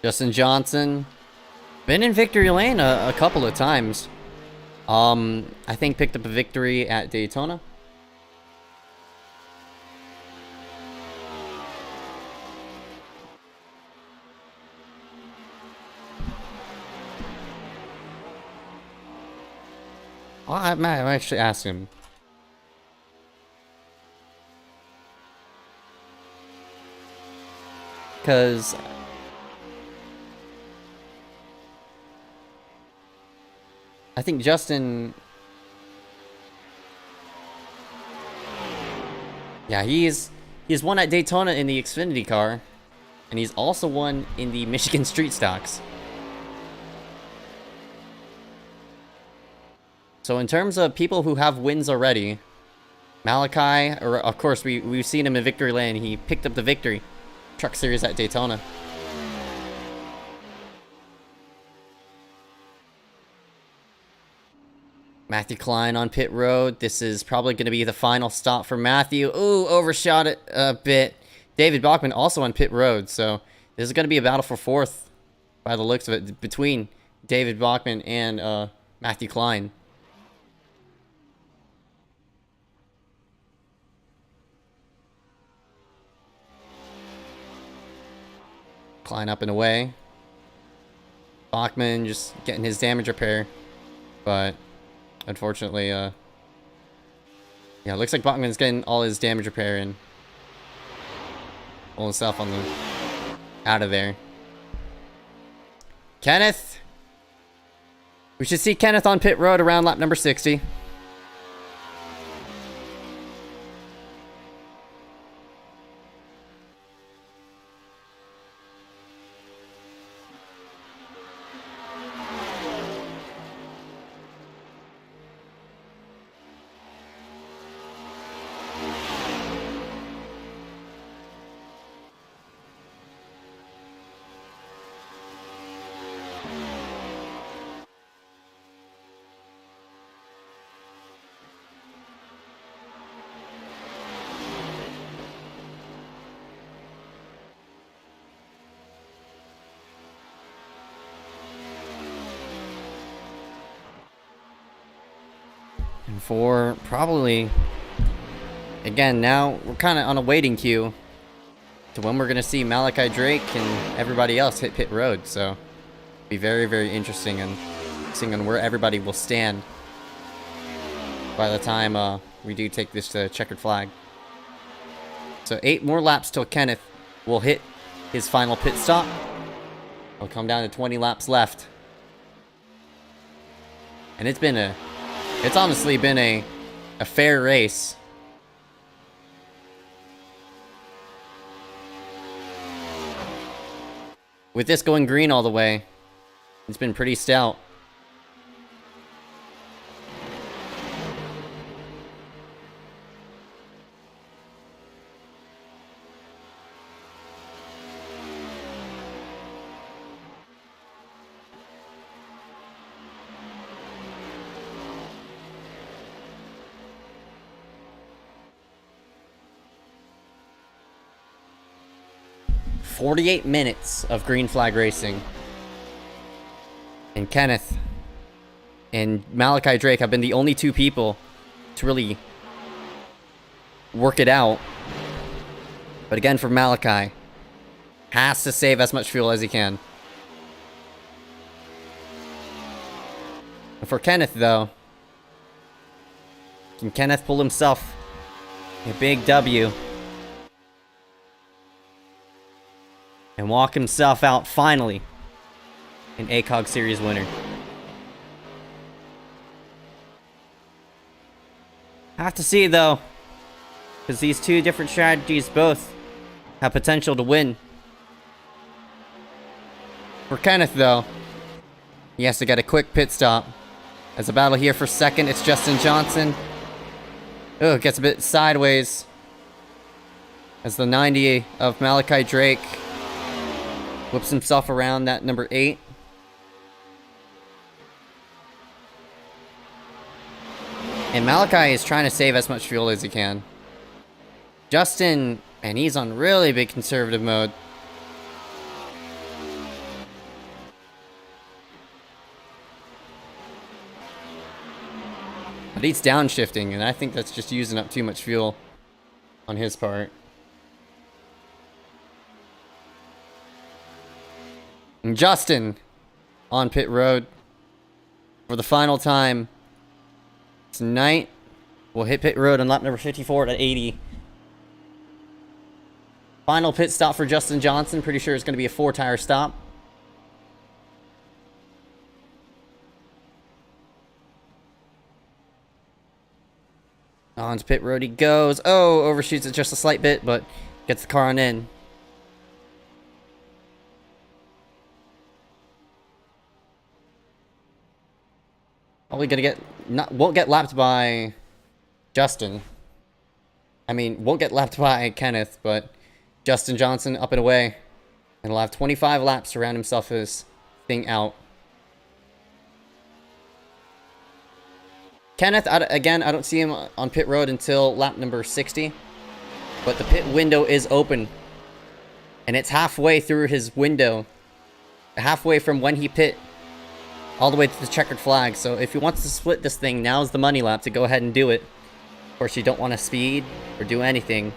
Justin Johnson, been in victory lane a couple of times. I think picked up a victory at Daytona. Well, I might actually ask him. Because I think Justin... Yeah, he's won at Daytona in the Xfinity car. And he's also won in the Michigan Street Stocks. So in terms of people who have wins already, Malachi, or of course we've seen him in victory lane. He picked up the victory. Truck Series at Daytona. Matthew Klein on pit road. This is probably going to be the final stop for Matthew. Ooh, overshot it a bit. David Bachman also on pit road. So this is going to be a battle for fourth by the looks of it between David Bachman and Matthew Klein. Klein up and away. Bachman just getting his damage repair. But unfortunately, yeah, it looks like Bachman's getting all his damage repair and pulling himself on the out of there. Kenneth. We should see Kenneth on pit road around lap number 60. And for probably, again, now we're kind of on a waiting queue to when we're going to see Malachi Drake and everybody else hit pit road. So be very, very interesting and seeing on where everybody will stand by the time we do take this checkered flag. So 8 more laps till Kenneth will hit his final pit stop. It'll come down to 20 laps left. And it's honestly been a fair race. With this going green all the way, it's been pretty stout. "48 minutes of green flag racing. And Kenneth and Malachi Drake have been the only 2 people to really work it out. But again, for Malachi, has to save as much fuel as he can. And for Kenneth, though, can Kenneth pull himself a big W and walk himself out finally an ACOG Series winner? Have to see, though, because these 2 different strategies both have potential to win. For Kenneth, though, he has to get a quick pit stop. As a battle here for second, it's Justin Johnson. Oh, it gets a bit sideways as the 90 of Malachi Drake whips himself around that number 8. And Malachi is trying to save as much fuel as he can. Justin, and he's on really big conservative mode. But he's downshifting, and I think that's just using up too much fuel on his part. And Justin on pit road for the final time tonight. We'll hit pit road on lap number 54 at 80. Final pit stop for Justin Johnson. Pretty sure it's going to be a 4-tire stop. On to pit road he goes. Oh, overshoots it just a slight bit, but gets the car on in. Probably gonna get won't get lapped by Justin. I mean, won't get lapped by Kenneth, but Justin Johnson up and away, and he'll have 25 laps to round himself his thing out. Kenneth, again, I don't see him on pit road until lap number 60. But the pit window is open. And it's halfway through his window. Halfway from when he pit. All the way to the checkered flag. So if he wants to split this thing, now's the money lap to go ahead and do it. Of course, you don't want to speed or do anything.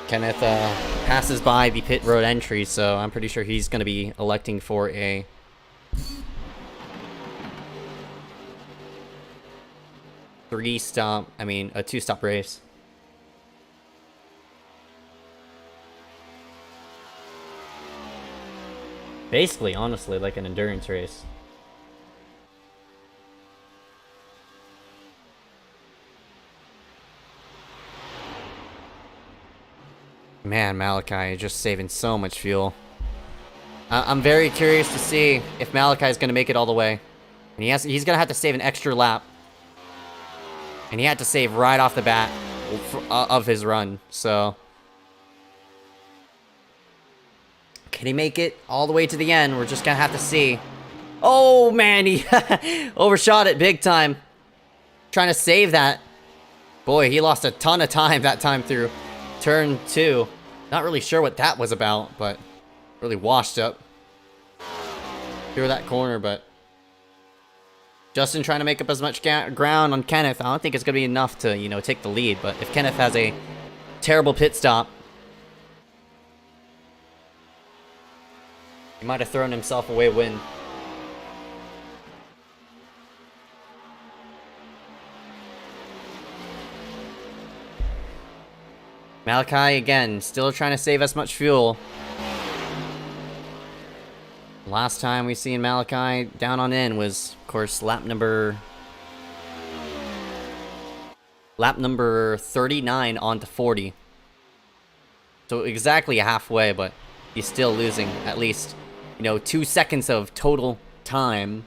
Kenneth passes by the pit road entry, so I'm pretty sure he's going to be electing for a a 2-stop race. Basically, honestly, like an endurance race. Man, Malachi just saving so much fuel. I'm very curious to see if Malachi is going to make it all the way. And he's going to have to save an extra lap. And he had to save right off the bat of his run. So, can he make it all the way to the end? We're just going to have to see. Oh, man, he overshot it big time. Trying to save that. Boy, he lost a ton of time that time through turn 2. Not really sure what that was about, but really washed up through that corner. But Justin trying to make up as much ground on Kenneth. I don't think it's going to be enough to, you know, take the lead. But if Kenneth has a terrible pit stop, he might have thrown himself away win. Malachi, again, still trying to save as much fuel. Last time we seen Malachi down on in was, of course, lap number 39 on to 40. So exactly halfway, but he's still losing at least, you know, 2 seconds of total time.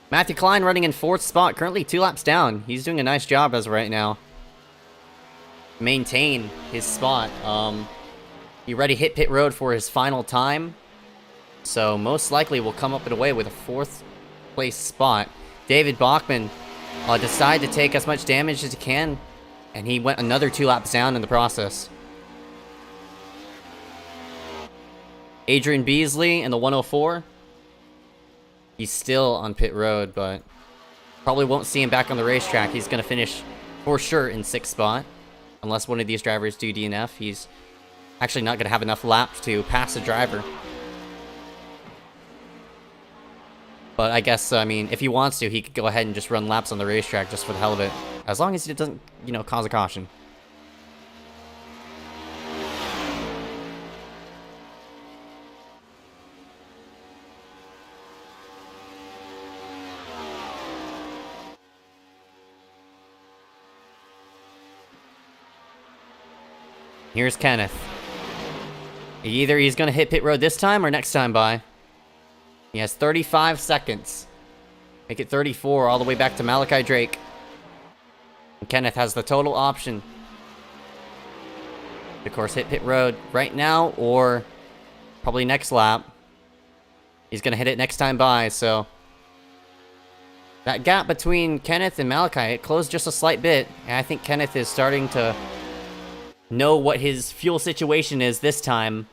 Matthew Klein running in 4th spot, currently 2 laps down. He's doing a nice job as of right now. Maintain his spot. He already hit pit road for his final time. So most likely will come up and away with a 4th place spot. David Bachman decided to take as much damage as he can. And he went another 2 laps down in the process. Adrian Beasley in the 104. He's still on pit road, but probably won't see him back on the racetrack. He's going to finish for sure in 6th spot. Unless one of these drivers do DNF, he's actually not going to have enough laps to pass the driver. But I guess, I mean, if he wants to, he could go ahead and just run laps on the racetrack just for the hell of it. As long as he doesn't, you know, cause a caution. Here's Kenneth. Either he's going to hit pit road this time or next time by. He has 35 seconds. Make it 34 all the way back to Malachi Drake. Kenneth has the total option. Of course, hit pit road right now or probably next lap. He's going to hit it next time by, so... That gap between Kenneth and Malachi, it closed just a slight bit. And I think Kenneth is starting to know what his fuel situation is this time.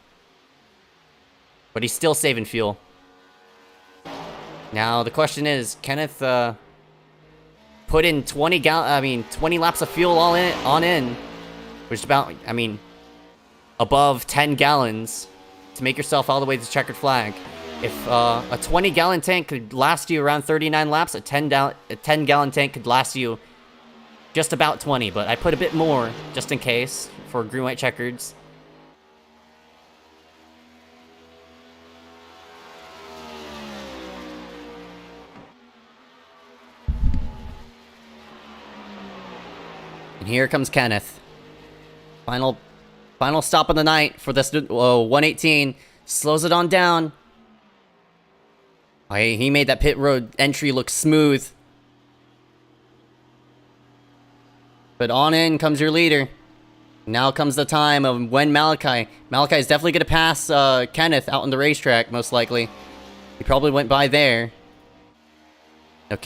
But he's still saving fuel. Now, the question is, Kenneth put in 20 laps of fuel on in, which is about, above 10 gallons to make yourself all the way to the checkered flag. If a 20-gallon tank could last you around 39 laps, a 10-gallon tank could last you just about 20, but I put a bit more just in case for green white checkers. And here comes Kenneth. Final stop of the night for this 118. Slows it on down. Oh, he made that pit road entry look smooth. But on in comes your leader. Now comes the time of when Malachi is definitely going to pass Kenneth out on the racetrack, most likely. He probably went by there. No,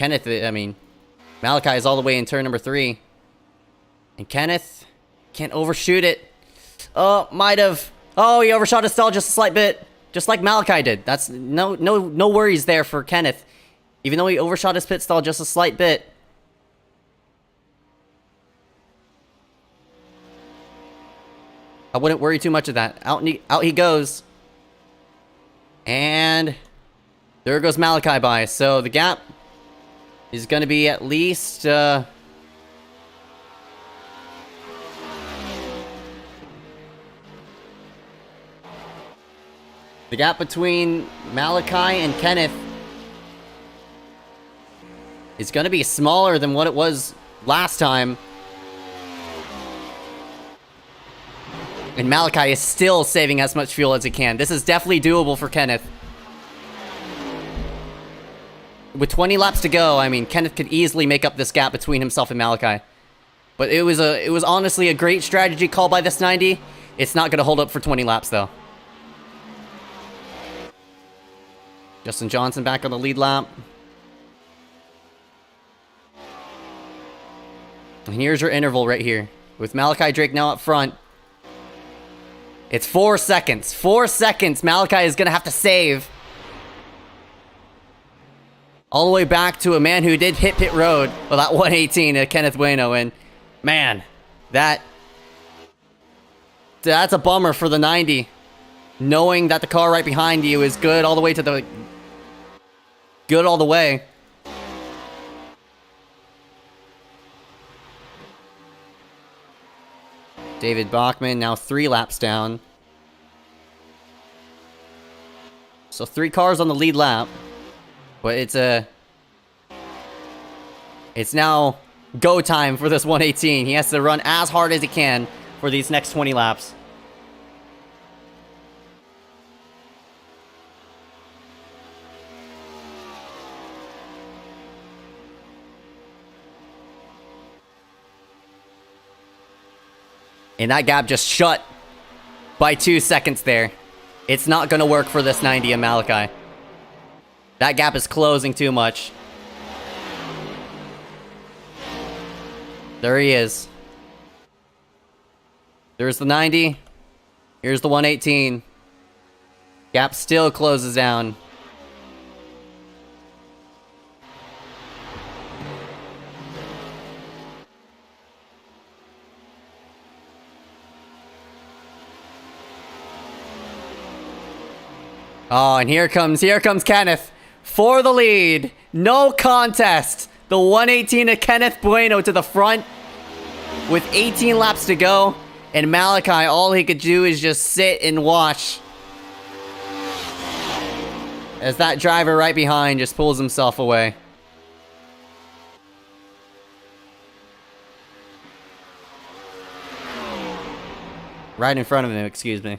Malachi is all the way in turn number 3. And Kenneth can't overshoot it. Oh, might have. Oh, he overshot his stall just a slight bit. Just like Malachi did. That's no worries there for Kenneth. Even though he overshot his pit stall just a slight bit. I wouldn't worry too much of that. Out he goes. And there goes Malachi by. So the gap is going to be at least... The gap between Malachi and Kenneth is going to be smaller than what it was last time. And Malachi is still saving as much fuel as he can. This is definitely doable for Kenneth. With 20 laps to go, Kenneth could easily make up this gap between himself and Malachi. But it was honestly a great strategy call by this 90. It's not going to hold up for 20 laps, though. Justin Johnson back on the lead lap. And here's your interval right here. With Malachi Drake now up front. It's 4 seconds. 4 seconds Malachi is going to have to save. All the way back to a man who did hit pit road with that 118 Kenneth Bueno. And man, that's a bummer for the 90. Knowing that the car right behind you is good all the way to the... Good all the way. David Bachman now 3 laps down. So 3 cars on the lead lap. But it's now go time for this 118. He has to run as hard as he can for these next 20 laps. And that gap just shut by 2 seconds there. It's not going to work for this 90 and Malachi. That gap is closing too much. There he is. There's the 90. Here's the 118. Gap still closes down. Oh, and here comes Kenneth for the lead. No contest. The 118 of Kenneth Bueno to the front with 18 laps to go. And Malachi, all he could do is just sit and watch as that driver right behind just pulls himself away. Right in front of him, excuse me.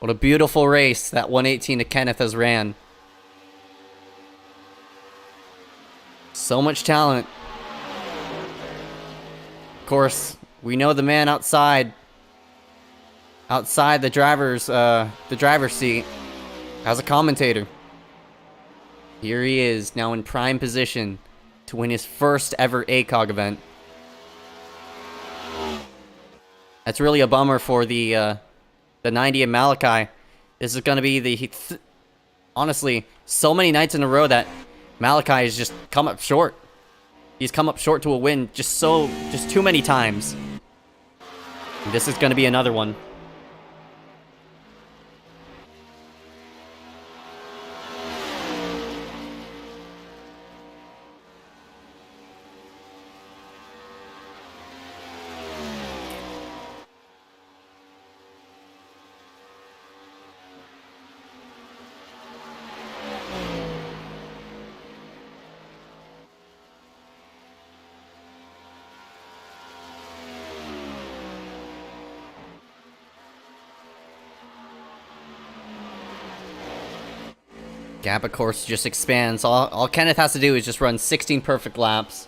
What a beautiful race that 118 to Kenneth has ran. So much talent. Of course, we know the man outside the driver's seat as a commentator. Here he is, now in prime position to win his first ever ACOG event. That's really a bummer for the 90 of Malachi. This is going to be the... honestly, so many nights in a row that Malachi has just come up short. He's come up short to a win just too many times. And this is going to be another one. Gap, of course, just expands. All Kenneth has to do is just run 16 perfect laps.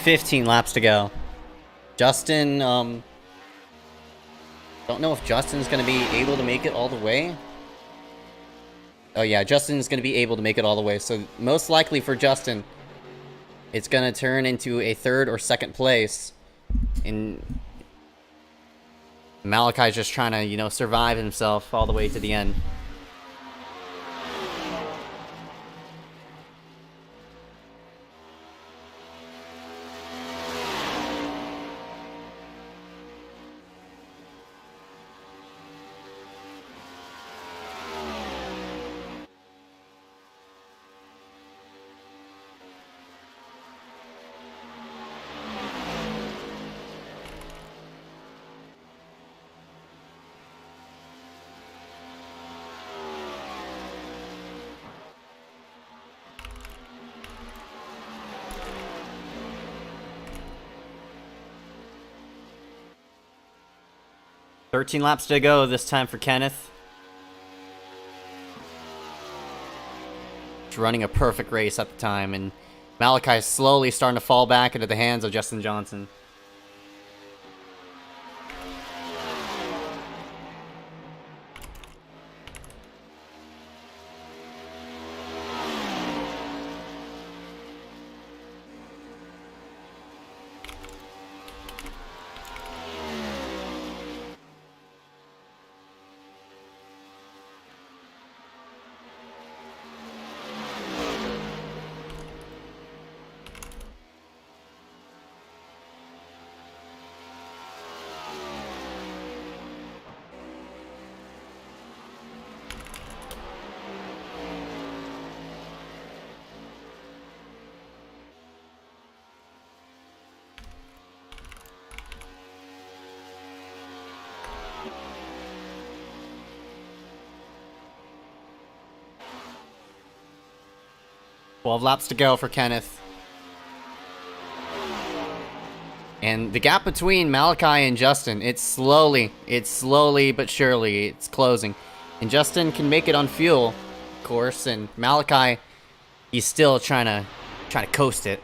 $15 laps to go. Justin, don't know if Justin's gonna be able to make it all the way. Oh yeah, Justin's gonna be able to make it all the way. So most likely for Justin, it's gonna turn into a 3rd or 2nd place. And Malachi's just trying to, you know, survive himself all the way to the end. $13 laps to go this time for Kenneth. He's running a perfect race at the time, and Malachi is slowly starting to fall back into the hands of Justin Johnson. $12 laps to go for Kenneth. And the gap between Malachi and Justin, it's slowly but surely, it's closing. And Justin can make it on fuel, of course, and Malachi, he's still trying to coast it.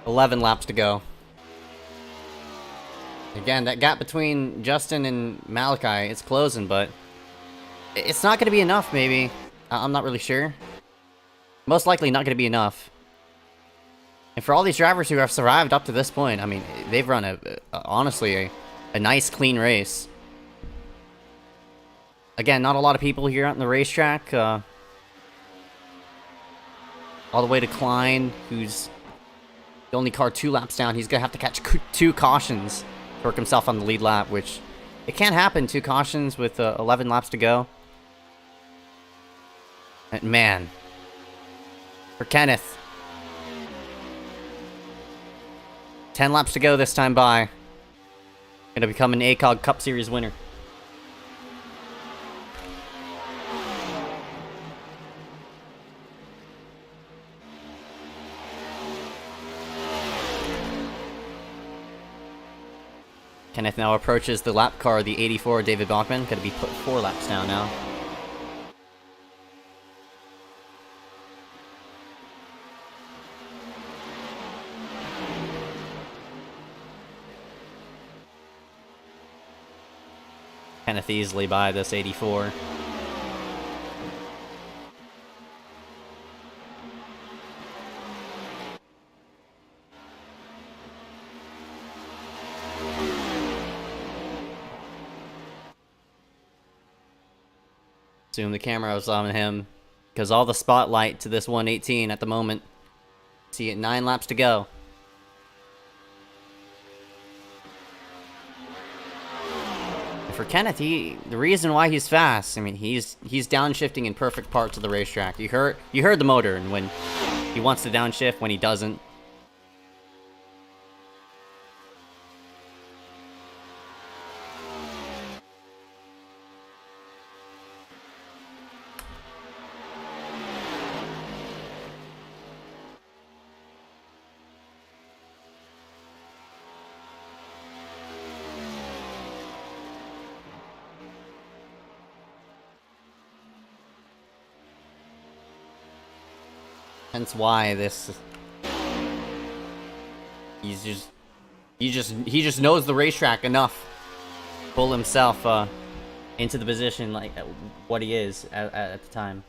11 laps to go. Again, that gap between Justin and Malachi, it's closing, but it's not going to be enough, maybe. I'm not really sure. Most likely not going to be enough. And for all these drivers who have survived up to this point, I mean, they've run honestly, a nice, clean race. Again, not a lot of people here on the racetrack. All the way to Klein, who's the only car 2 laps down. He's going to have to catch 2 cautions to work himself on the lead lap, which it can't happen. 2 cautions with 11 laps to go. And man, for Kenneth, 10 laps to go this time by. Gonna become an ACOG Cup Series winner. Kenneth now approaches the lap car, the 84 David Bachman. Gonna be put 4 laps down now. Kenneth easily by this 84. Zoom the camera was on him, because all the spotlight to this 118 at the moment. See it, 9 laps to go. And for Kenneth, the reason why he's fast, I mean, he's downshifting in perfect parts of the racetrack. You heard the motor, and when he wants to downshift, when he doesn't. Hence why this he just knows the racetrack enough to pull himself into the position like what he is at the time.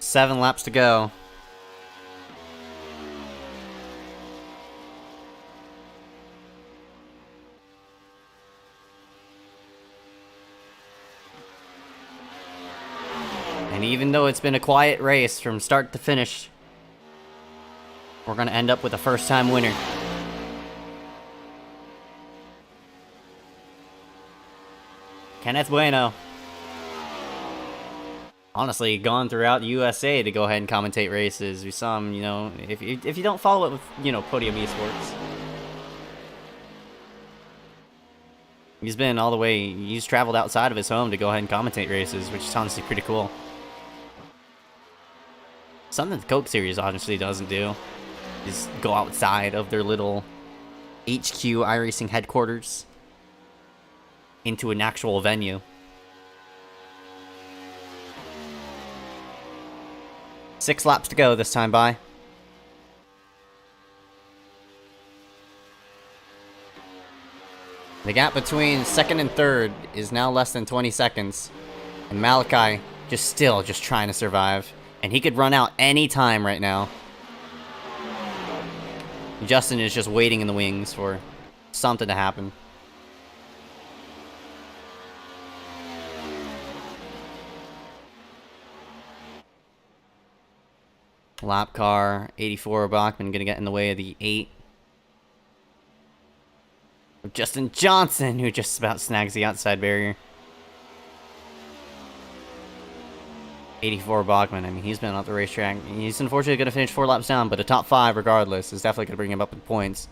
Seven laps to go. And even though it's been a quiet race from start to finish, we're gonna end up with a first-time winner. Kenneth Bueno. Honestly, gone throughout the USA to go ahead and commentate races. We saw him, you know, if you don't follow it with, you know, Podium Esports. He's been all the way, he's traveled outside of his home to go ahead and commentate races, which is honestly pretty cool. Something the Coke Series honestly doesn't do is go outside of their little HQ iRacing headquarters into an actual venue. 6 laps to go this time by. The gap between second and third is now less than 20 seconds. And Malachi still trying to survive. And he could run out any time right now. Justin is just waiting in the wings for something to happen. Lap car, 84 Bachman gonna get in the way of the 8. Justin Johnson, who just about snags the outside barrier. 84 Bachman, I mean, he's been off the racetrack. He's unfortunately going to finish 4 laps down, but a top 5 regardless is definitely going to bring him up with points.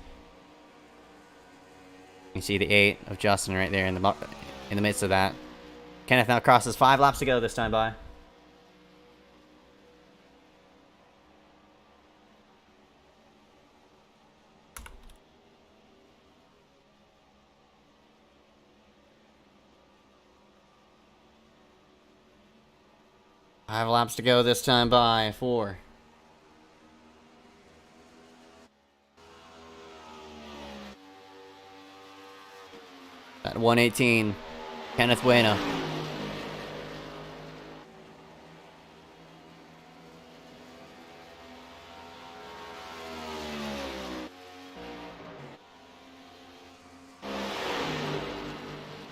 You see the 8 of Justin right there in the midst of that. Kenneth now crosses 5 laps to go this time by. Five laps to go this time by 4. At 118, Kenneth Bueno.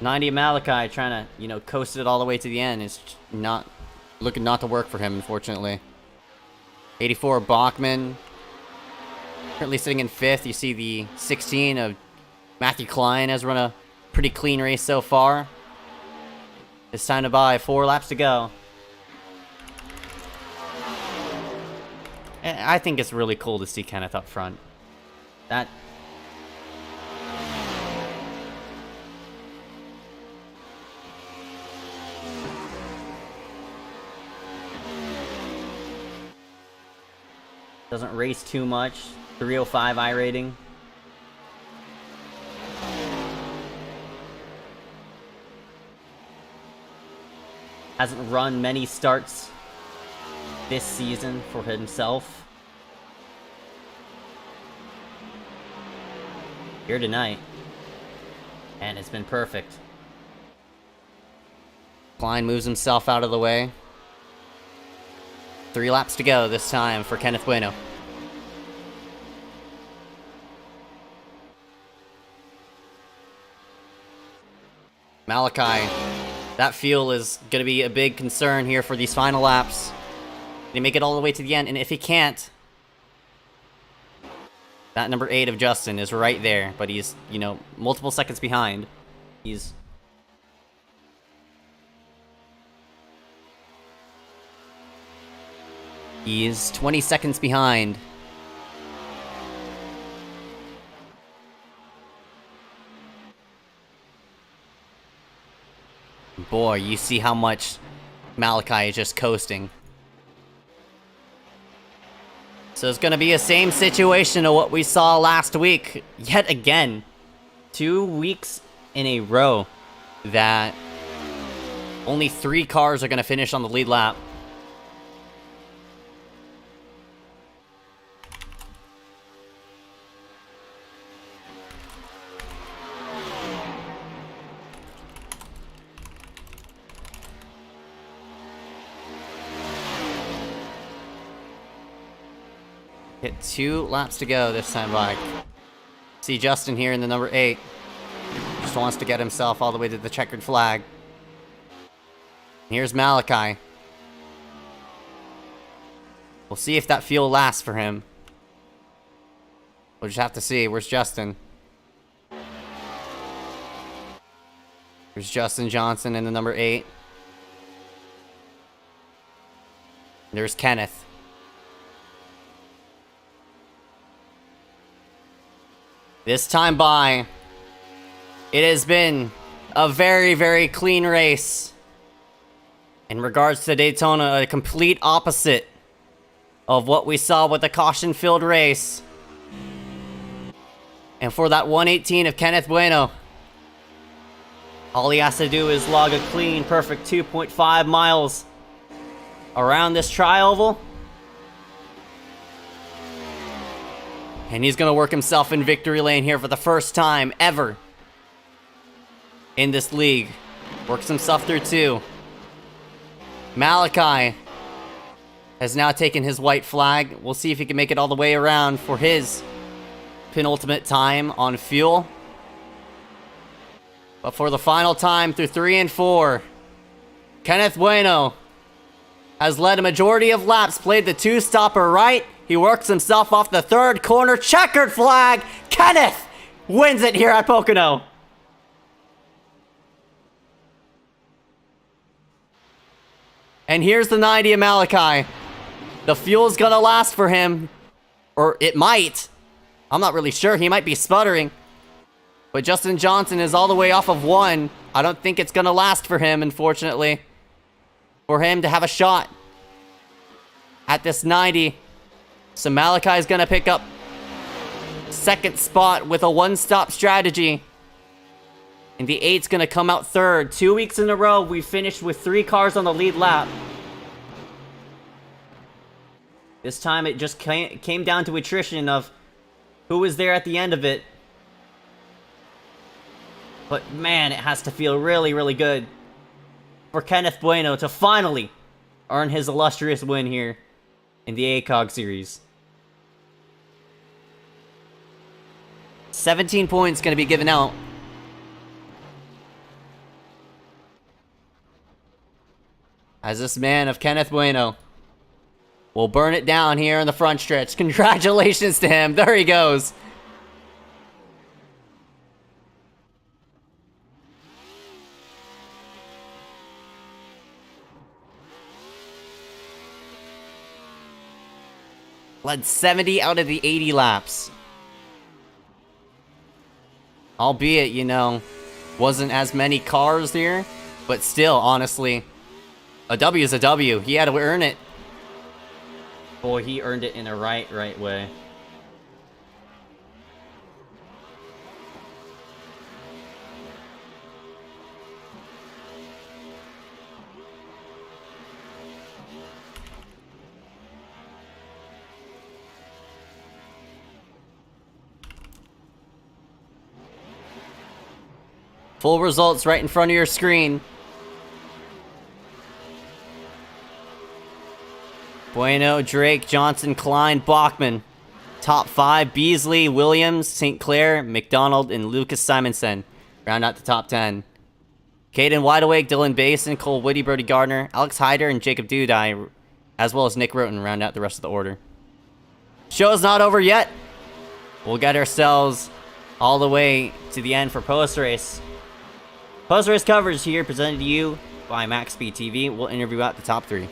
'90 Malachi trying to, you know, coast it all the way to the end. It's not looking not to work for him, unfortunately. 84 Bachman currently sitting in 5th. You see the 16 of Matthew Klein has run a pretty clean race so far. It's time to buy 4 laps to go. I think it's really cool to see Kenneth up front. That doesn't race too much. 305 I rating. Hasn't run many starts this season for himself. Here tonight. And it's been perfect. Klein moves himself out of the way. 3 laps to go this time for Kenneth Bueno. Malachi, that fuel is going to be a big concern here for these final laps. They make it all the way to the end, and if he can't, that number 8 of Justin is right there, but he's, you know, multiple seconds behind. He's He is 20 seconds behind. Boy, you see how much Malachi is just coasting. So it's going to be a same situation of what we saw last week. Yet again. 2 weeks in a row that only 3 cars are going to finish on the lead lap. Hit 2 laps to go this time by. See Justin here in the number 8. Just wants to get himself all the way to the checkered flag. Here's Malachi. We'll see if that fuel lasts for him. We'll just have to see. Where's Justin? There's Justin Johnson in the number 8. There's Kenneth. This time by, it has been a very, very clean race. In regards to Daytona, a complete opposite of what we saw with the caution-filled race. And for that 118 of Kenneth Bueno, all he has to do is log a clean, perfect 2.5 miles around this tri-oval. And he's going to work himself in victory lane here for the first time ever in this league. Works himself through 2. Malachi has now taken his white flag. We'll see if he can make it all the way around for his penultimate time on fuel. But for the final time through 3 and 4, Kenneth Bueno has led a majority of laps, played the two-stopper right. He works himself off the third corner. Checkered flag. Kenneth wins it here at Pocono. And here's the 90 of Malachi. The fuel's gonna last for him. Or it might. I'm not really sure. He might be sputtering. But Justin Johnson is all the way off of 1. I don't think it's gonna last for him, unfortunately. For him to have a shot at this 90. So Malachi's gonna pick up second spot with a one-stop strategy. And the 8's gonna come out third. 2 weeks in a row, we finished with 3 cars on the lead lap. This time it just came down to attrition of who was there at the end of it. But man, it has to feel really, really good for Kenneth Bueno to finally earn his illustrious win here in the ACOG series. 17 points going to be given out. As this man of Kenneth Bueno will burn it down here in the front stretch. Congratulations to him. There he goes. Led 70 out of the 80 laps. Albeit, you know, wasn't as many cars here, but still, honestly, a W is a W. He had to earn it. Boy, he earned it in a right way. Full results right in front of your screen. Bueno, Drake, Johnson, Klein, Bachman. Top 5, Beasley, Williams, St. Clair, McDonald, and Lucas Simonson. Round out the top 10. Caden Wideawake, Dylan Basin, Cole Woody, Brody Gardner, Alex Hyder, and Jacob Dudai, as well as Nick Roten, round out the rest of the order. Show's not over yet. We'll get ourselves all the way to the end for post-race. Post-race coverage here presented to you by Maxspeedtv. We'll interview out the top 3.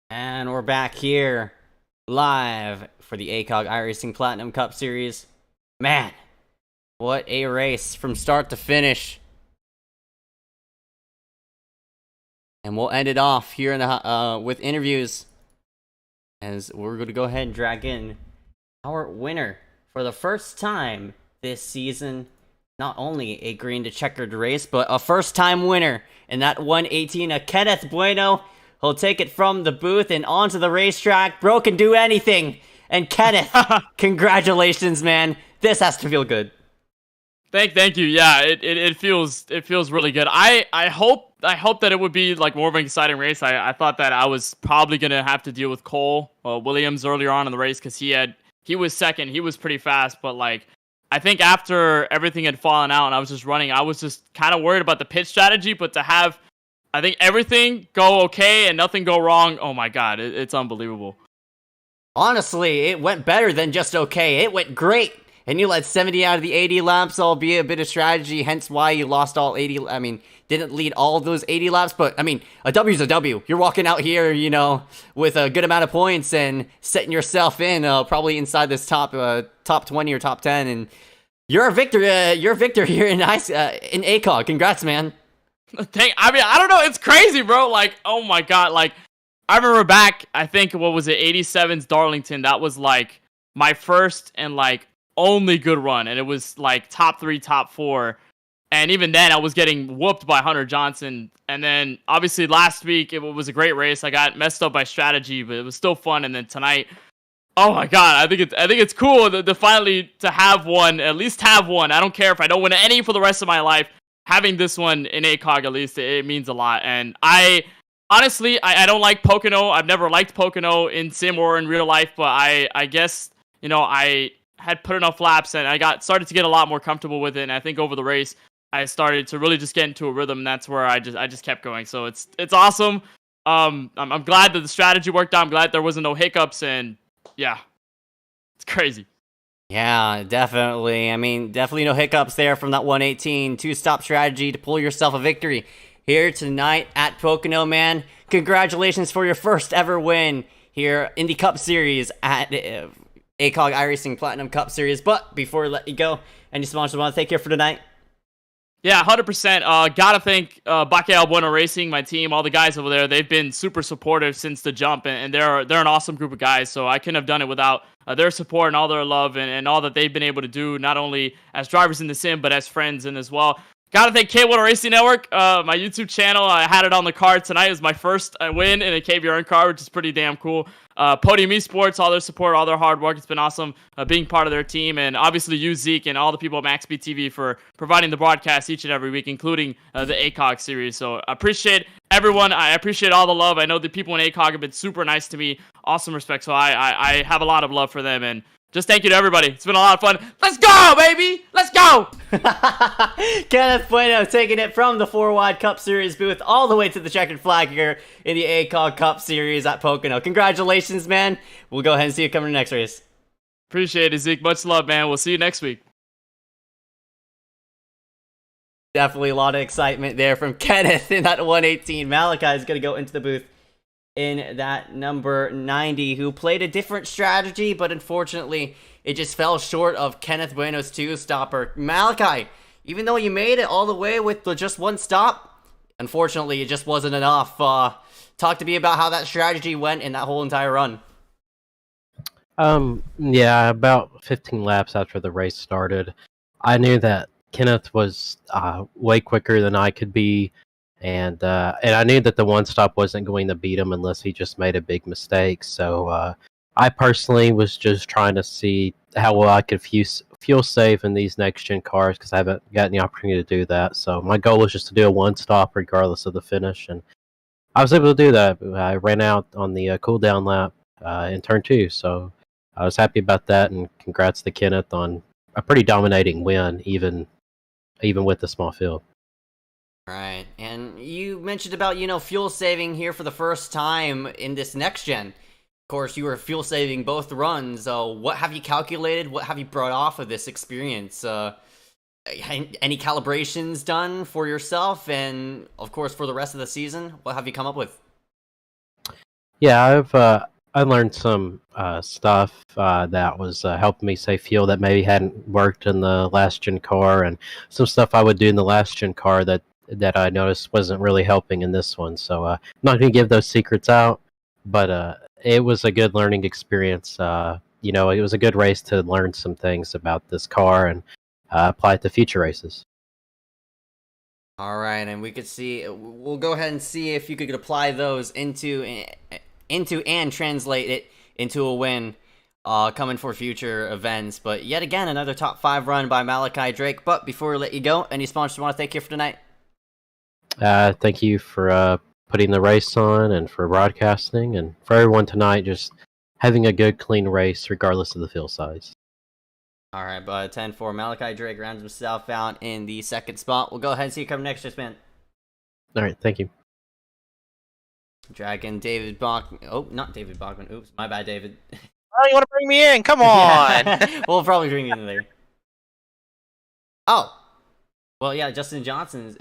And we're back here, live for the ACOG iRacing Platinum Cup Series. Man, what a race from start to finish. And we'll end it off here in the with interviews, as we're going to go ahead and drag in our winner for the first time this season. Not only a green to checkered race, but a first-time winner in that 118, Kenneth Bueno. He'll take it from the booth and onto the racetrack. Bro can do anything. And Kenneth, congratulations, man. This has to feel good. Thank you. Yeah, it feels really good. I hope that it would be like more of an exciting race. I thought that I was probably gonna have to deal with Cole Williams earlier on in the race because he was second. He was pretty fast, but like I think after everything had fallen out and I was just running, I was just kind of worried about the pit strategy. But to have, I think, everything go okay and nothing go wrong, oh my god, it's unbelievable. Honestly, it went better than just okay. It went great. And you led 70 out of the 80 laps, albeit a bit of strategy, hence why you lost all 80. I mean, didn't lead all of those 80 laps, but I mean, a W's a W. You're walking out here, you know, with a good amount of points and setting yourself in probably inside this top 20 or top 10, and you're a victor. You're a victor here in ACOG. Congrats, man. I mean, I don't know. It's crazy, bro. Like, oh my god. Like, I remember back, I think, what was it, 87's Darlington. That was like my first and like only good run, and it was like top 3, top 4, and even then I was getting whooped by Hunter Johnson. And then obviously last week it was a great race. I got messed up by strategy, but it was still fun. And then tonight, oh my god, I think it's cool to finally to have one, at least have one. I don't care if I don't win any for the rest of my life. Having this one in ACOG, at least, it means a lot. And I honestly don't like Pocono. I've never liked Pocono in sim or in real life, but I guess, you know, I had put enough laps and I started to get a lot more comfortable with it. And I think over the race, I started to really just get into a rhythm, and that's where I just kept going. So it's awesome. I'm glad that the strategy worked out. I'm glad there wasn't no hiccups, and yeah, it's crazy. Yeah, definitely. I mean, definitely no hiccups there from that 118 two-stop strategy to pull yourself a victory here tonight at Pocono, man. Congratulations for your first ever win here in the Cup Series at ACOG iRacing Platinum Cup Series. But before we let you go, any sponsors want to take care for tonight? Yeah, 100%. Gotta thank Baque Bueno Racing, my team, all the guys over there. They've been super supportive since the jump, and they're an awesome group of guys. So I couldn't have done it without their support and all their love and all that they've been able to do, not only as drivers in the sim, but as friends and as well. Gotta thank K1 Racing Network, my YouTube channel. I had it on the card tonight. It was my first win in a KBRN card, which is pretty damn cool. Podium Esports, all their support, all their hard work. It's been awesome being part of their team. And obviously you, Zeke, and all the people at Maxspeedtv for providing the broadcast each and every week, including the ACOG series. So I appreciate everyone. I appreciate all the love. I know the people in ACOG have been super nice to me. Awesome respect. So I have a lot of love for them. And just thank you to everybody. It's been a lot of fun. Let's go, baby! Let's go! Kenneth Bueno taking it from the 4-Wide Cup Series booth all the way to the checkered flag here in the ACOG Cup Series at Pocono. Congratulations, man. We'll go ahead and see you coming to the next race. Appreciate it, Zeke. Much love, man. We'll see you next week. Definitely a lot of excitement there from Kenneth in that 118. Malachi is going to go into the booth in that number 90, who played a different strategy, but unfortunately it just fell short of Kenneth Bueno's two-stopper. Malachi, even though you made it all the way with just one stop, unfortunately it just wasn't enough. Talk to me about how that strategy went in that whole entire run. Yeah, about 15 laps after the race started, I knew that Kenneth was way quicker than I could be. And I knew that the one stop wasn't going to beat him unless he just made a big mistake. So I personally was just trying to see how well I could fuel save in these next gen cars, because I haven't gotten the opportunity to do that. So my goal was just to do a one stop regardless of the finish, and I was able to do that. I ran out on the cooldown lap in turn 2, so I was happy about that. And congrats to Kenneth on a pretty dominating win, even with the small field. Right, and you mentioned about, fuel saving here for the first time in this next gen. Of course, you were fuel saving both runs. What have you calculated? What have you brought off of this experience? Any calibrations done for yourself, and of course for the rest of the season? What have you come up with? Yeah, I learned some stuff that was helping me save fuel that maybe hadn't worked in the last gen car, and some stuff I would do in the last gen car that I noticed wasn't really helping in this one. So I'm not going to give those secrets out, but it was a good learning experience. It was a good race to learn some things about this car and apply it to future races. All right, and we could see. We'll go ahead and see if you could apply those into and translate it into a win, coming for future events. But yet again, another top 5 run by Malachi Drake. But before we let you go, any sponsors you want to thank you for tonight? Thank you for putting the race on and for broadcasting, and for everyone tonight just having a good, clean race regardless of the field size. All right, but 10-4, Malachi Drake rounds himself out in the second spot. We'll go ahead and see you coming next, just man. All right, thank you. Dragon David Bach. Oh, not David Bachman. Oops, my bad, David. Oh, you want to bring me in? Come on. We'll probably bring you in there. Oh, well, yeah. Justin Johnson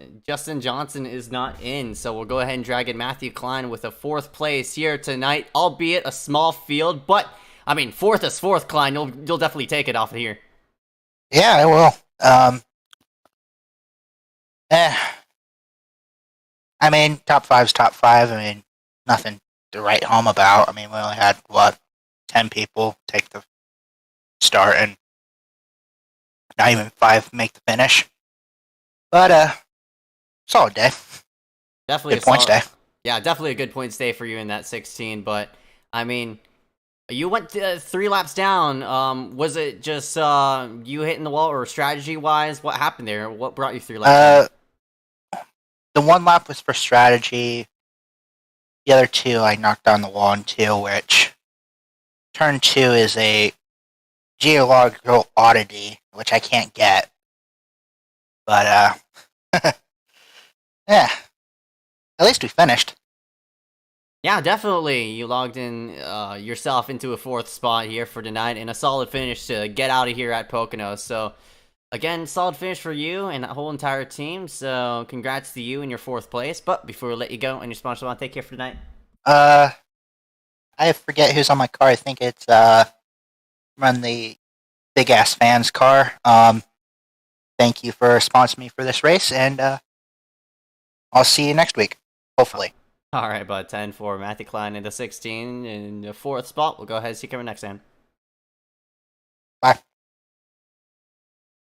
is not in, so we'll go ahead and drag in Matthew Klein with a 4th place here tonight, albeit a small field. But I mean, 4th is 4th, Klein. You'll definitely take it off of here. Yeah, I will. I mean, top 5's top 5. I mean, nothing to write home about. I mean, we only had, 10 people take the start, and not even 5 make the finish. But, solid day. Definitely good points day. Yeah, definitely a good points day for you in that 16. But I mean, you went 3 laps down. Was it just you hitting the wall, or strategy wise? What happened there? What brought you 3 laps down? The 1 lap was for strategy. The other 2, I knocked down the wall in 2, which turn 2 is a geological oddity, which I can't get. But, yeah. At least we finished. Yeah, definitely. You logged in yourself into a 4th spot here for tonight, and a solid finish to get out of here at Pocono. So, again, solid finish for you and that whole entire team. So, congrats to you in your 4th place. But before we let you go, and your sponsor want to take care for tonight? I forget who's on my car. I think it's run the Big Ass Fans car. Thank you for sponsoring me for this race, and I'll see you next week, hopefully. All right, bud. 10-4, Matthew Klein into 16 in the 4th spot. We'll go ahead and see you coming next time. Bye.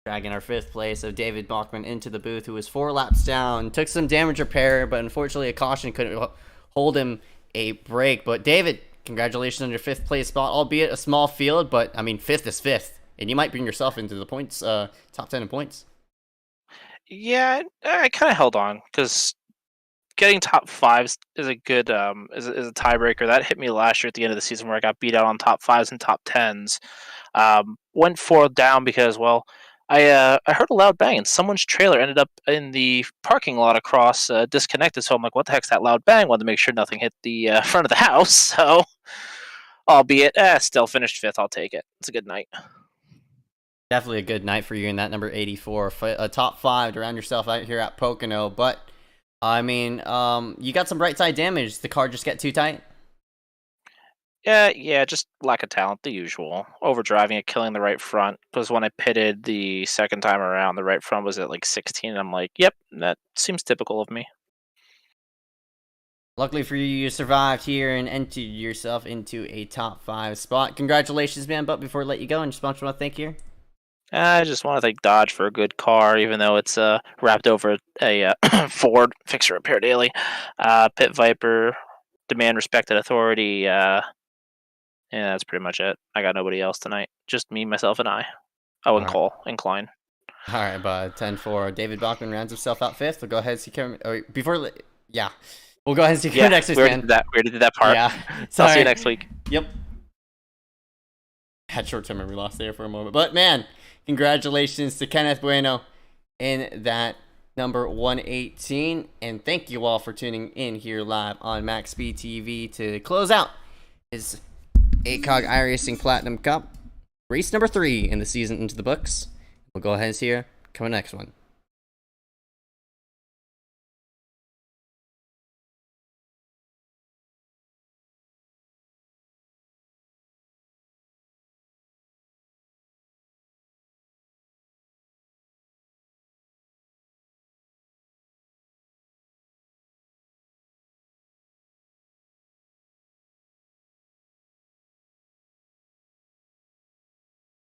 Dragging our 5th place of David Bachman into the booth, who was 4 laps down. Took some damage repair, but unfortunately a caution couldn't hold him a break. But David, congratulations on your 5th place spot, albeit a small field, but I mean, 5th is 5th. And you might bring yourself into the points, top 10 in points. Yeah, I kind of held on because getting top 5s is a good is a tiebreaker. That hit me last year at the end of the season where I got beat out on top 5s and top 10s. Went 4 down because, well, I heard a loud bang and someone's trailer ended up in the parking lot across disconnected. So I'm like, what the heck's that loud bang? Wanted to make sure nothing hit the front of the house. So, albeit, still finished 5th. I'll take it. It's a good night. Definitely a good night for you in that number 84. A top 5 to round yourself out here at Pocono. But, I mean, you got some bright side damage. The car just get too tight? Yeah, just lack of talent, the usual. Overdriving it, killing the right front. Because when I pitted the second time around, the right front was at like 16. And I'm like, yep, that seems typical of me. Luckily for you, you survived here and entered yourself into a top 5 spot. Congratulations, man. But before I let you go, and your sponsor want to thank you. I just want to thank Dodge for a good car, even though it's wrapped over a Ford Fix and Repair Daily. Pit Viper, Demand Respected Authority. Yeah, that's pretty much it. I got nobody else tonight. Just me, myself, and I. Oh, and Cole and Klein. All right, bud. 10-4. David Bachman rounds himself out 5th. We'll go ahead and see Kevin. Yeah. We'll go ahead and see Kevin next week, man. We already did that part. Yeah. I'll see you next week. Yep. Had short-term memory loss there for a moment. But, man, congratulations to Kenneth Bueno in that number 118. And thank you all for tuning in here live on Maxspeedtv to close out his ACOG iRacing Platinum Cup. Race number 3 in the season into the books. We'll go ahead and see you coming next one.